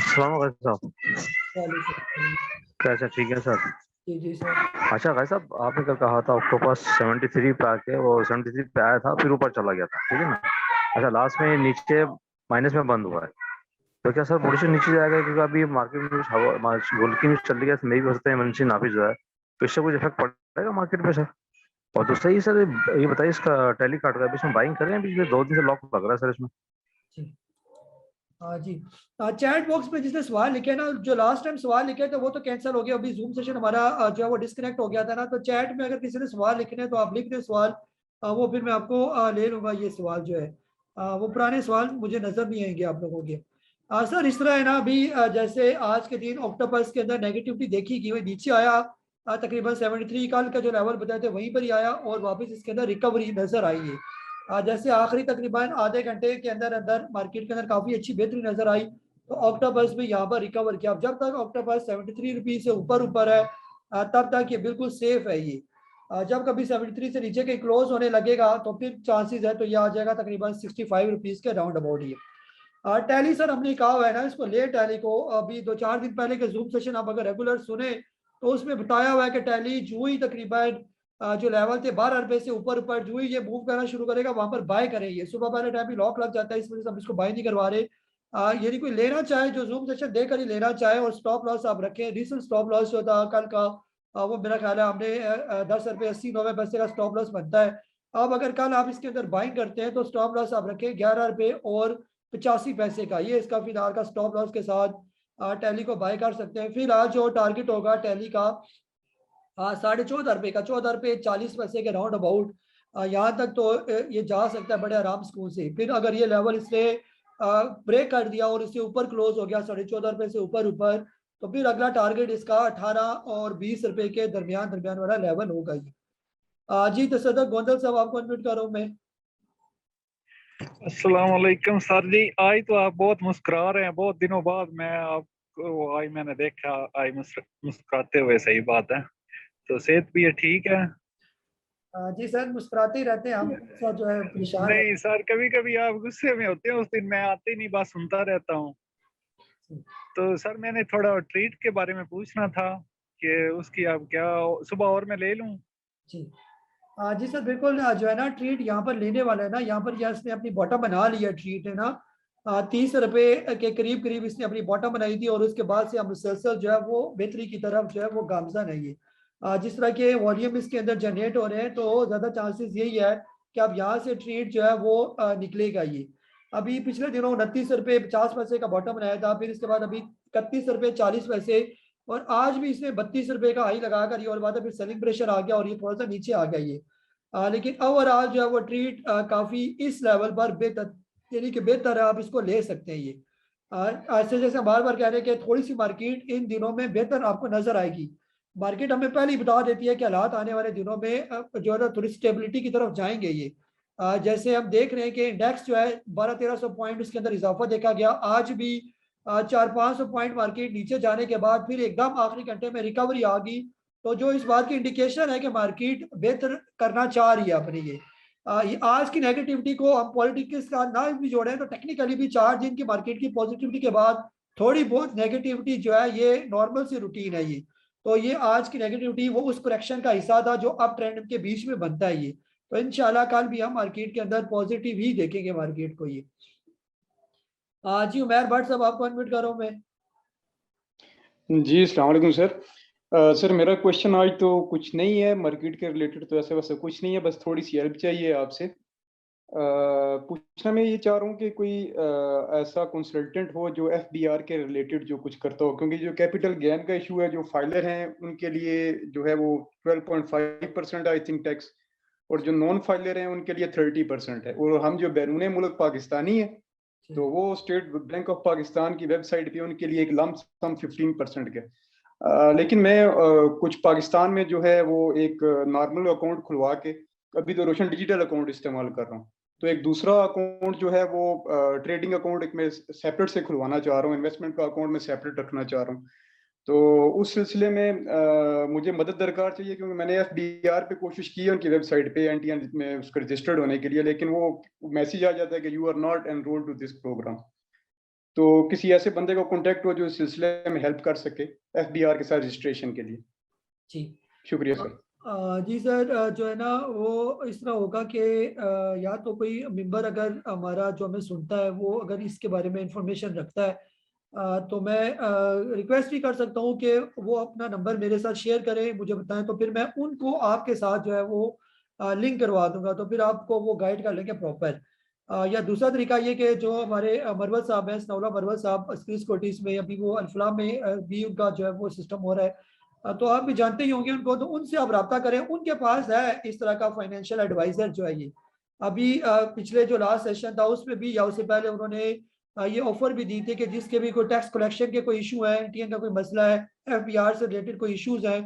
साहब कैसे? ठीक है सर। जी जी सर। अच्छा भाई साहब, आपने कल कहा था ऑक्टोपस 73 पे आके, वो 73 पे आया था, फिर ऊपर चला गया था, ठीक है ना? अच्छा, लास्ट में नीचे माइनस में बंद हुआ है, तो क्या सर पोजीशन नीचे जाएगा? क्योंकि अभी मार्केट में कुछ हवा गोल्ड की न्यूज चल रही है, मे भी हो सकता है इमरजेंसी ना भी जो है, तो इससे कुछ इफेक्ट पड़ेगा मार्केट पे सर? और दूसरा ही सर, ये बताइए इसका टैली कार्ड का इसमें बाइंग कर रहे हैं? पिछले 2 दिन से लॉक लग रहा है सर इसमें। हाँ जी। चैट बॉक्स में जिसने सवाल लिखे ना, जो लास्ट टाइम सवाल लिखे थे वो तो कैंसिल हो गया, अभी जूम सेशन हमारा जो है वो डिस्कनेक्ट हो गया था ना, तो चैट में अगर किसी ने सवाल लिखने हैं तो आप लिख दें सवाल, वो फिर मैं आपको ले लूंगा ये सवाल जो है। वो पुराने सवाल मुझे नजर नहीं आएंगे आप लोगों के। सर इस तरह है ना, अभी जैसे आज के दिन ऑक्टोपस के अंदर नेगेटिविटी देखी कि वो नीचे आया, तकरीबन 73 कल का जो लेवल बताए थे वहीं पर ही आया, और वापस इसके अंदर रिकवरी नजर आई है। जैसे आखिरी तकरीबन आधे घंटे के अंदर अंदर मार्केट के अंदर काफी अच्छी बेहतरी नजर आई, तो ऑक्टोपस भी यहाँ पर रिकवर किया। अब जब तक ऑक्टोपस 73 रुपीज से ऊपर है तब तक ये बिल्कुल सेफ है ये। जब कभी 73 से नीचे के क्लोज होने लगेगा तो फिर चांसेस है तो ये आ जाएगा तकरीबन 65 रुपीज के राउंड अबाउट ये। टैली सर हमने कहा हुआ है ना इसको, ले टैली को अभी 2-4 दिन पहले के जूम सेशन आप अगर रेगुलर सुने तो उसमें बताया हुआ है कि टैली जो ही तकरीबन जो लेवल थे 12 रुपए से ऊपर जो ही ये मूव करना शुरू करेगा वहां पर बाय करेंगे। सुबह वाले टाइम भी लॉक लग जाता है, इस वजह से हम इसको बाय नहीं करवा रहे। यदि कोई लेना चाहे जो जूम सेशन देकर ही लेना चाहे, और स्टॉप लॉस आप रखें, रिसेंट स्टॉप लॉस जो था कल का वो मेरा ख्याल है हमने 10 रुपये 80-90 पैसे का स्टॉप लॉस बनता है। अब अगर कल आप इसके अंदर बाइंग करते हैं तो स्टॉप लॉस आप रखें 11 रुपये और 85 पैसे का, ये इसका फिलहाल का स्टॉप लॉस के साथ टैली को बाय कर सकते हैं। फिलहाल जो टारगेट होगा टैली का 14.5 रुपये का, 14 रुपये 40 पैसे के राउंड अबाउट, यहाँ तक तो ये जा सकता है बड़े आराम सुकून से। फिर अगर ये लेवल इसने ब्रेक कर दिया और इससे ऊपर क्लोज हो गया 14.5 रुपये से ऊपर, तो फिर अगला टारगेट इसका 18 और 20 रुपए के दरमियान वाला लेवल होगा ये। जी तसद्दुक़ गोंदल साहब, आपको अनम्यूट कर रहा हूँ मैं। अस्सलाम वालेकुम सर जी, आज तो आप बहुत मुस्कुरा रहे हैं, बहुत दिनों बाद मैं आपको आज मैंने देखा आज मुस्कुराते हुए, सही बात है। तो सेहत भी है ठीक है? जी सर, मुस्कुराते ही रहते हैं हम, थोड़ा जो है परेशान है। नहीं सर, कभी कभी आप गुस्से में होते हैं, उस दिन मैं आते ही नहीं, बस सुनता रहता हूँ। तो सर मैंने थोड़ा ट्रीट के बारे में पूछना था कि उसकी आप क्या सुबह और मैं ले लूँ? जी जी सर, बिल्कुल जो है ना ट्रीट यहाँ पर लेने वाला है ना, यहाँ पर इसने अपनी बॉटम बना लिया ट्रीट है ना। 30 रुपए के करीब करीब इसने अपनी बॉटम बनाई थी, और उसके बाद से हम मुसलसल जो है वो बेहतरी की तरफ जो है वो गामजन है ये। जिस तरह के वॉल्यूम इसके अंदर जनरेट हो रहे हैं, तो ज़्यादा चांसेस यही है कि अब यहाँ से ट्रीट जो है वो निकलेगा ये। अभी पिछले दिनों 29 रुपये 50 पैसे का बॉटम बनाया था, फिर इसके बाद अभी 31 रुपये 40 पैसे, और आज भी इसने 32 रुपये का हाई लगाकर ये और बाद फिर सेलिंग प्रेशर आ गया और ये थोड़ा सा नीचे आ गया ये। लेकिन ओवरऑल जो है वो ट्रीट काफी इस लेवल पर बेहतर, यानी कि बेहतर है, आप इसको ले सकते हैं ये। ऐसे जैसे बार बार कह रहे हैं कि थोड़ी सी मार्केट इन दिनों में बेहतर आपको नजर आएगी। मार्केट हमें पहले ही बता देती है कि हालात आने वाले दिनों में जो है ना थोड़ी स्टेबिलिटी की तरफ जाएंगे ये। जैसे हम देख रहे हैं कि इंडेक्स जो है 1200-1300 पॉइंट उसके अंदर इजाफा देखा गया। आज भी 400-500 पॉइंट मार्केट नीचे जाने के बाद फिर एकदम आखिरी घंटे में रिकवरी आ गई, तो जो इस बात की इंडिकेशन है कि मार्केट बेहतर करना चाह रही है अपनी ये। आज की नेगेटिविटी को हम पॉलिटिक्स का ना भी जोड़ें तो टेक्निकली भी 4 दिन की मार्केट की पॉजिटिविटी के बाद थोड़ी बहुत नेगेटिविटी जो है ये नॉर्मल सी रूटीन है ये। तो ये आज की नेगेटिविटी वो उस करेक्शन का हिस्सा था जो अप ट्रेंड के बीच में बनता है ये। तो इंशाल्लाह कल भी हम मार्केट के अंदर पॉजिटिव ही देखेंगे मार्केट को ये। जी उमैर भट्ट साहब, आपको अनम्यूट कर रहा हूं मैं। जी अस्सलाम वालेकुम सर। सर मेरा क्वेश्चन आज तो कुछ नहीं है मार्केट के रिलेटेड, तो ऐसे वैसे कुछ नहीं है, बस थोड़ी सी हेल्प चाहिए आपसे। पूछना मैं ये चाह रहा हूँ कि कोई ऐसा कंसल्टेंट हो जो एफबीआर के रिलेटेड जो कुछ करता हो, क्योंकि जो कैपिटल गेन का इशू है, जो फाइलर हैं उनके लिए जो है वो 12.5% आई थिंक टैक्स, और जो नॉन फाइलर हैं उनके लिए 30% है, और हम जो बैरून मुल्क पाकिस्तानी है तो वो स्टेट बैंक ऑफ पाकिस्तान की वेबसाइट पे उनके लिए एक लम सम 15% के। लेकिन मैं कुछ पाकिस्तान में जो है वो एक नॉर्मल अकाउंट खुलवा के, अभी तो रोशन डिजिटल अकाउंट इस्तेमाल कर रहा हूँ, तो एक दूसरा अकाउंट जो है वो ट्रेडिंग अकाउंट एक मैं सेपरेट से खुलवाना चाह रहा हूँ, इन्वेस्टमेंट का अकाउंट मैं सेपरेट रखना चाह रहा हूँ। तो उस सिलसिले में मुझे मदद दरकार चाहिए, क्योंकि मैंने एफबीआर पे कोशिश की है उनकी वेबसाइट पे एनटीएन में उसका रजिस्टर्ड होने के लिए, लेकिन वो मैसेज आ जाता है कि you are not enrolled to this programme. तो किसी ऐसे बंदे को कांटेक्ट हो जो इस सिलसिले में हेल्प कर सके एफबीआर के साथ रजिस्ट्रेशन के लिए। जी शुक्रिया सर। जी सर, जो है ना वो इस तरह होगा कि या तो कोई मेंबर अगर हमारा जो हमें सुनता है वो अगर इसके बारे में इंफॉर्मेशन रखता है, तो मैं रिक्वेस्ट भी कर सकता हूँ कि वो अपना नंबर मेरे साथ शेयर करें, मुझे बताएं, तो फिर मैं उनको आपके साथ जो है वो लिंक करवा दूंगा, तो फिर आपको वो गाइड कर लेंगे प्रॉपर। या दूसरा तरीका ये कि जो हमारे मरवल साहब हैं, सनौला मरवल साहब सिक्योरिटीज में, अभी वो अल्फला में भी उनका जो है वो सिस्टम हो रहा है, तो आप भी जानते ही होंगे उनको, तो उनसे आप रब्ता करें, उनके पास है इस तरह का फाइनेंशियल एडवाइजर जो है ये। अभी पिछले जो लास्ट सेशन था उसमें भी या उससे पहले उन्होंने ये ऑफर भी दी थी कि जिसके भी कोई टैक्स कलेक्शन के कोई इशू है, एनटीएन का कोई मसला है, एफबीआर से रिलेटेड कोई इश्यूज हैं,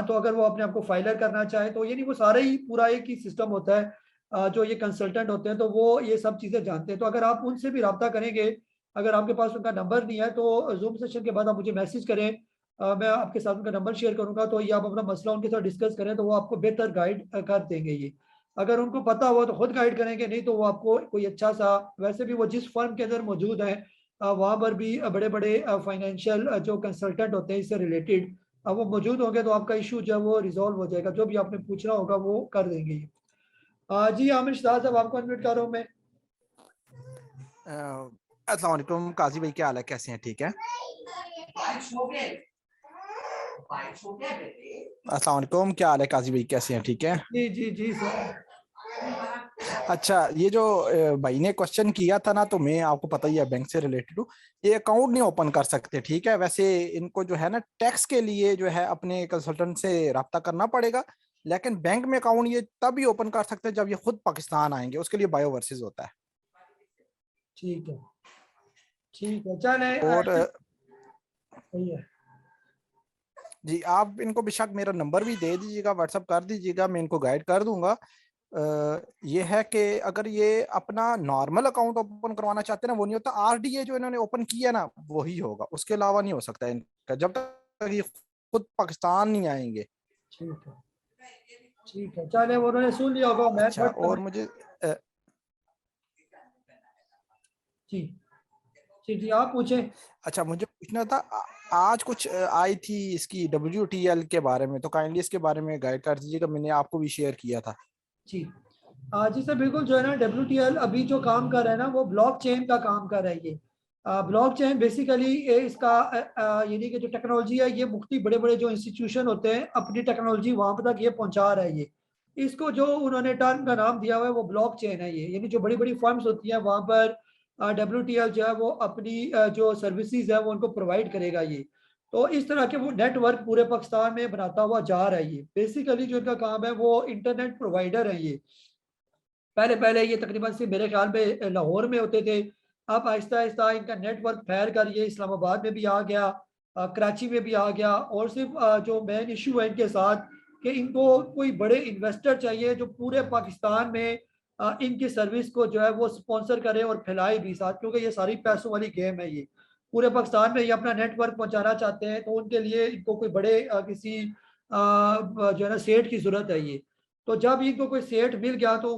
तो अगर वो अपने आप को फाइलर करना चाहे तो यानी वो सारा ही पूरा एक ही सिस्टम होता है। जो ये कंसल्टेंट होते हैं तो वो ये सब चीज़ें जानते हैं, तो अगर आप उनसे भी रब्ता करेंगे, अगर आपके पास उनका नंबर नहीं है तो जूम सेशन के बाद आप मुझे मैसेज करें, मैं आपके साथ उनका नंबर शेयर करूंगा, तो ये आप अपना मसला उनके साथ डिस्कस करें तो वो आपको बेहतर गाइड कर देंगे ये। अगर उनको पता हुआ तो खुद गाइड करेंगे, नहीं तो वो आपको कोई अच्छा सा, वैसे भी वो जिस फर्म के अंदर मौजूद है वहाँ पर भी बड़े बड़े फाइनेंशियल जो कंसल्टेंट होते हैं इससे रिलेटेड वो मौजूद होंगे, तो आपका इशू जो है वो रिजॉल्व हो जाएगा, जो भी आपने पूछना होगा वो कर देंगे ये। जी आमिर शाह साहब, आपको अनम्यूट कर रहा हूँ मैं। अस्सलाम वालेकुम काजी भाई, क्या हाल है, कैसे हैं, ठीक है? अस्सलाम वालेकुम, क्या हाल है काजी भाई, कैसे हैं, ठीक है? जी जी जी सर। अच्छा, ये जो भाई ने क्वेश्चन किया था ना, तो मैं आपको पता ही है बैंक से रिलेटेड हूँ, ये अकाउंट नहीं ओपन कर सकते, ठीक है? वैसे इनको जो है ना टैक्स के लिए जो है अपने कंसल्टेंट से रब्ता करना पड़ेगा, लेकिन बैंक में अकाउंट ये तभी ओपन कर सकते हैं जब ये खुद पाकिस्तान आएंगे, उसके लिए बायो वर्सेस होता है। ठीक है ठीक है, चले। और सही है जी, आप इनको बेशक मेरा नंबर भी दे दीजिएगा, व्हाट्सअप कर दीजिएगा, मैं इनको गाइड कर दूंगा। ये है कि अगर ये अपना नॉर्मल अकाउंट ओपन करवाना चाहते हैं ना, वो नहीं होता, आरडीए जो इन्होंने ओपन किया ना वही होगा, उसके अलावा नहीं हो सकता इनका, जब तक ये खुद पाकिस्तान नहीं आएंगे। ठीक है ठीक है, चले उन्होंने सुन लिया होगा। मैं अच्छा, और मुझे जी जी जी आप पूछें। अच्छा, मुझे पूछना था आज कुछ आई थी इसकी WTL के बारे में, तो काइंडली इसके बारे में गाइड कर दीजिएगा, मैंने आपको भी शेयर किया था। जी जी सर, बिल्कुल जो है ना WTL अभी जो काम कर रहा है ना वो ब्लॉकचेन का काम कर रहा है। ये ब्लॉकचेन बेसिकली इसका यानी कि जो टेक्नोलॉजी है ये मुख्तलिफ बड़े बड़े जो इंस्टीट्यूशन होते हैं अपनी टेक्नोलॉजी वहां पर तक ये पहुंचा रहा है। ये इसको जो उन्होंने टर्म का नाम दिया हुआ है वो ब्लॉकचेन है। ये यानी जो बड़ी बड़ी फर्म्स होती हैं वहां पर WTL जो है वो अपनी जो सर्विसेज है वो उनको प्रोवाइड करेगा। ये तो इस तरह के वो नेटवर्क पूरे पाकिस्तान में बनाता हुआ जा रहा है। ये बेसिकली जो इनका काम है वो इंटरनेट प्रोवाइडर है। ये पहले पहले ये तकरीबन से मेरे ख्याल में लाहौर में होते थे, अब आहिस्ता आहिस्ता इनका नेटवर्क फैल कर ये इस्लामाबाद में भी आ गया, कराची में भी आ गया। और सिर्फ जो मेन इशू है इनके साथ कि इनको कोई बड़े इन्वेस्टर चाहिए जो पूरे पाकिस्तान में इनकी सर्विस को जो है वो स्पॉन्सर करे और फैलाए भी साथ, क्योंकि ये सारी पैसों वाली गेम है। ये पूरे पाकिस्तान में ये अपना नेटवर्क पहुंचाना चाहते हैं, तो उनके लिए इनको कोई बड़े किसी जो है ना सेठ की जरूरत है। ये तो जब इनको कोई सेट मिल गया तो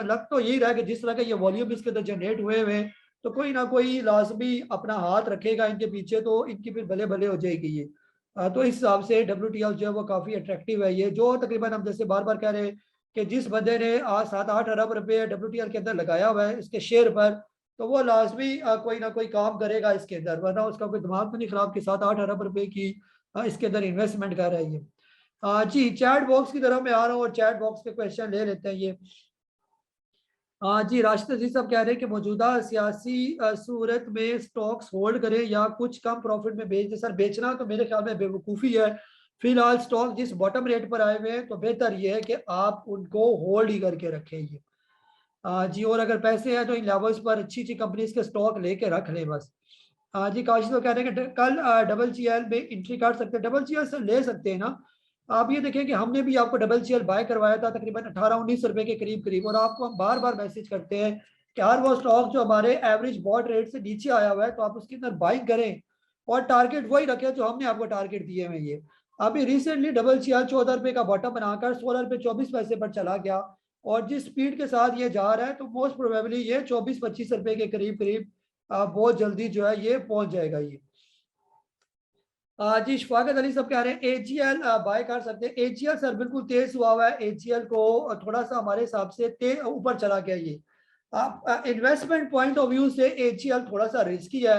लग तो यही रहा कि जिस तरह का ये वॉल्यूम इसके अंदर जनरेट हुए हुए तो कोई ना कोई लाजमी अपना हाथ रखेगा इनके पीछे, तो इनकी फिर भले भले हो जाएगी। ये तो इस हिसाब से WTL जो है वो काफ़ी अट्रैक्टिव है। ये जो तकरीबन हम जैसे बार बार कह रहे हैं कि जिस बंदे ने आज 7-8 अरब रुपये WTL के अंदर लगाया हुआ है इसके शेयर पर, तो वो लाजमी कोई ना कोई काम करेगा इसके अंदर, वरना उसका कोई दिमाग तो नहीं खराब कि 7-8 अरब रुपये की इसके अंदर इन्वेस्टमेंट कर रही है। जी चैट बॉक्स की तरफ मैं आ रहा हूँ और चैट बॉक्स के क्वेश्चन ले लेते हैं। ये जी राशिद अजीज साहब कह रहे हैं कि मौजूदा सियासी सूरत में स्टॉक्स होल्ड करें या कुछ कम प्रॉफिट में बेच दें। सर बेचना तो मेरे ख्याल में बेवकूफ़ी है। फिलहाल स्टॉक जिस बॉटम रेट पर आए हुए हैं तो बेहतर ये है कि आप उनको होल्ड ही करके रखें। ये जी और अगर पैसे हैं तो इन लेवल्स पर अच्छी अच्छी कंपनीज के स्टॉक लेके रख लें बस। जी काशिद तो कह रहे हैं कि कल WTL में एंट्री कर सकते हैं। WTL से ले सकते हैं ना। आप ये देखें कि हमने भी आपको WTL बाय करवाया था तकरीबन 18-19 रुपए के करीब करीब, और आपको हम बार बार मैसेज करते हैं कि हर वो स्टॉक जो हमारे एवरेज बॉट रेट से नीचे आया हुआ है तो आप उसके अंदर बाइंग करें और टारगेट वही रखें जो हमने आपको टारगेट दिए हुए। ये अभी रिसेंटली WTL 14 रुपए का बॉटम बनाकर 16 रुपए 24 पैसे पर चला गया, और जिस स्पीड के साथ ये जा रहा है तो मोस्ट प्रोबेबली ये 24-25 रुपए के करीब करीब बहुत जल्दी जो है ये पहुंच जाएगा। ये जी शफाकत अली सब कह रहे हैं AGL बाय कर सकते हैं। AGL सर बिल्कुल तेज हुआ हुआ है। AGL को थोड़ा सा हमारे हिसाब से ऊपर चला गया। ये आप इन्वेस्टमेंट पॉइंट ऑफ व्यू से AGL थोड़ा सा रिस्की है।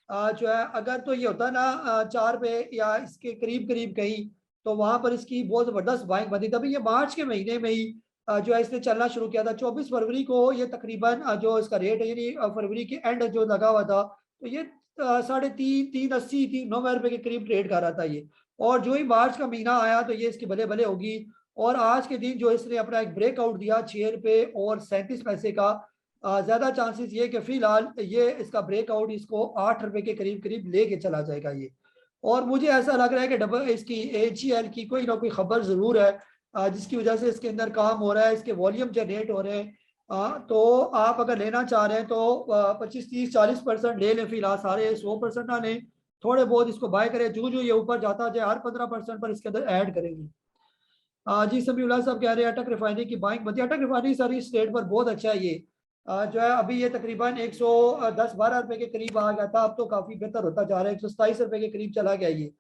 जो है अगर तो ये होता ना 4 पे या इसके करीब करीब कहीं, तो वहां पर इसकी बहुत जबरदस्त बाइंग बनती। तभी ये मार्च के महीने में ही जो है इसने चलना शुरू किया था। 24 फरवरी को ये तकरीबन जो इसका रेट है यानी फरवरी के एंड जो लगा हुआ था तो ये 3.80 3.90 रुपए के करीब ट्रेड कर रहा था ये, और जो ही मार्च का महीना आया तो ये इसकी भले भले होगी। और आज के दिन जो इसने अपना एक ब्रेकआउट दिया 6 रुपए और 37 पैसे का, ज्यादा चांसेस ये कि फिलहाल ये इसका ब्रेकआउट इसको 8 रुपए के करीब करीब लेके चला जाएगा। ये और मुझे ऐसा लग रहा है कि इसकी AGL की कोई ना कोई खबर जरूर है जिसकी वजह से इसके अंदर काम हो रहा है, इसके वॉल्यूम जनरेट हो रहे हैं। तो आप अगर लेना चाह रहे हैं तो 25-30-40% ले लें। फिलहाल सारे 100% ना लें, थोड़े बहुत इसको बाय करें। जो जो ये ऊपर जाता जाए हर 15% पर इसके अंदर ऐड करेंगे। जी समीउल्लाह साहब कह रहे हैं अटक रिफाइनरी की बाइंग बनती है। अटक रिफाइनरी सारी स्टेट पर बहुत अच्छा है। ये जो है अभी ये तकरीबन 110-12 रुपए के करीब आ गया था, अब तो काफ़ी बेहतर होता जा रहा है, 127 रुपए के करीब चला गया। ये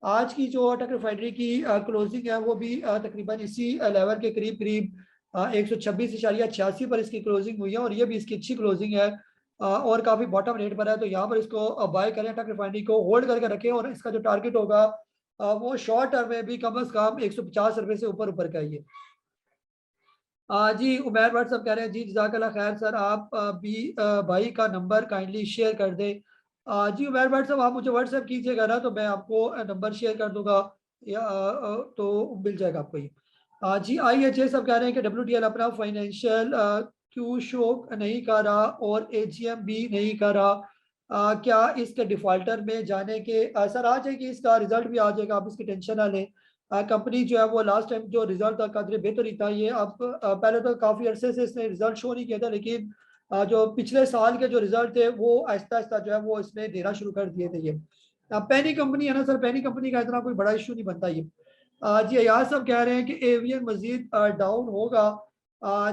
आज की जो अटक रिफाइनरी की क्लोजिंग है वो भी तकरीबन इसी लेवल के करीब करीब 126.86 पर इसकी क्लोजिंग हुई है, और ये भी इसकी अच्छी क्लोजिंग है और काफ़ी बॉटम रेट पर है। तो यहाँ पर इसको बाय करें, अटक रिफाइनरी को होल्ड करके रखें, और इसका जो टारगेट होगा वो शॉर्ट टर्म में भी कम से कम 150 रुपए से ऊपर ऊपर का। ये जी उमैर भट्ट साहब कह रहे हैं जी जज़ाकल्लाह खैर सर, आप भी भाई का नंबर काइंडली शेयर कर दें। जी उमैर भट्ट साहब आप मुझे व्हाट्सएप कीजिएगा ना तो मैं आपको नंबर शेयर कर दूंगा, या तो मिल जाएगा आपको ये। जी IHA सब कह रहे हैं कि WTL अपना फाइनेंशियल क्यों शो नहीं कर रहा और AGM भी नहीं कर रहा, क्या इसके डिफॉल्टर में जाने के सर आ जाएगी, इसका रिजल्ट भी आ जाएगा, आप इसकी टेंशन ना लें। कंपनी जो है वो लास्ट टाइम जो रिजल्ट था कदर बेहतर ही था। ये अब पहले तो काफ़ी अरसे से इसने रिजल्ट शो नहीं किया था, लेकिन जो पिछले साल के जो रिजल्ट थे वो आहिस्ता आहिस्ता जो है वो इसने देना शुरू कर दिए थे। ये पेनी कंपनी है ना सर, पेनी कंपनी का इतना कोई बड़ा इशू नहीं बनता। ये जी अयाज साहब कह रहे हैं कि एवियन मजीद डाउन होगा।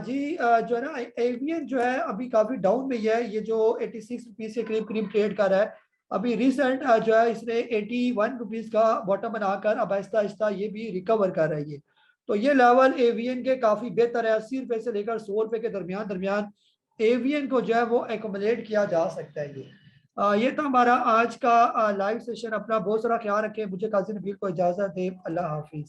जी जो है ना एवियन जो है अभी काफी डाउन में ही है, ये जो 86 रुपीज के करीब करीब ट्रेड कर रहा है। अभी रिसेंट जो है इसने 81 रुपीज का बॉटम बनाकर अब आहिस्ता आहिस्ता ये भी रिकवर कर रही है। तो ये लेवल एवियन के काफी बेहतर है, 80 रुपए से लेकर 100 रुपए के दरमियान दरमियान एवियन को जो है वो एकोमोडेट किया जा सकता है। ये था हमारा आज का लाइव सेशन। अपना बहुत सारा ख्याल रखें। मुझे काजी नबील को इजाजत दे। अल्लाह हाफिज।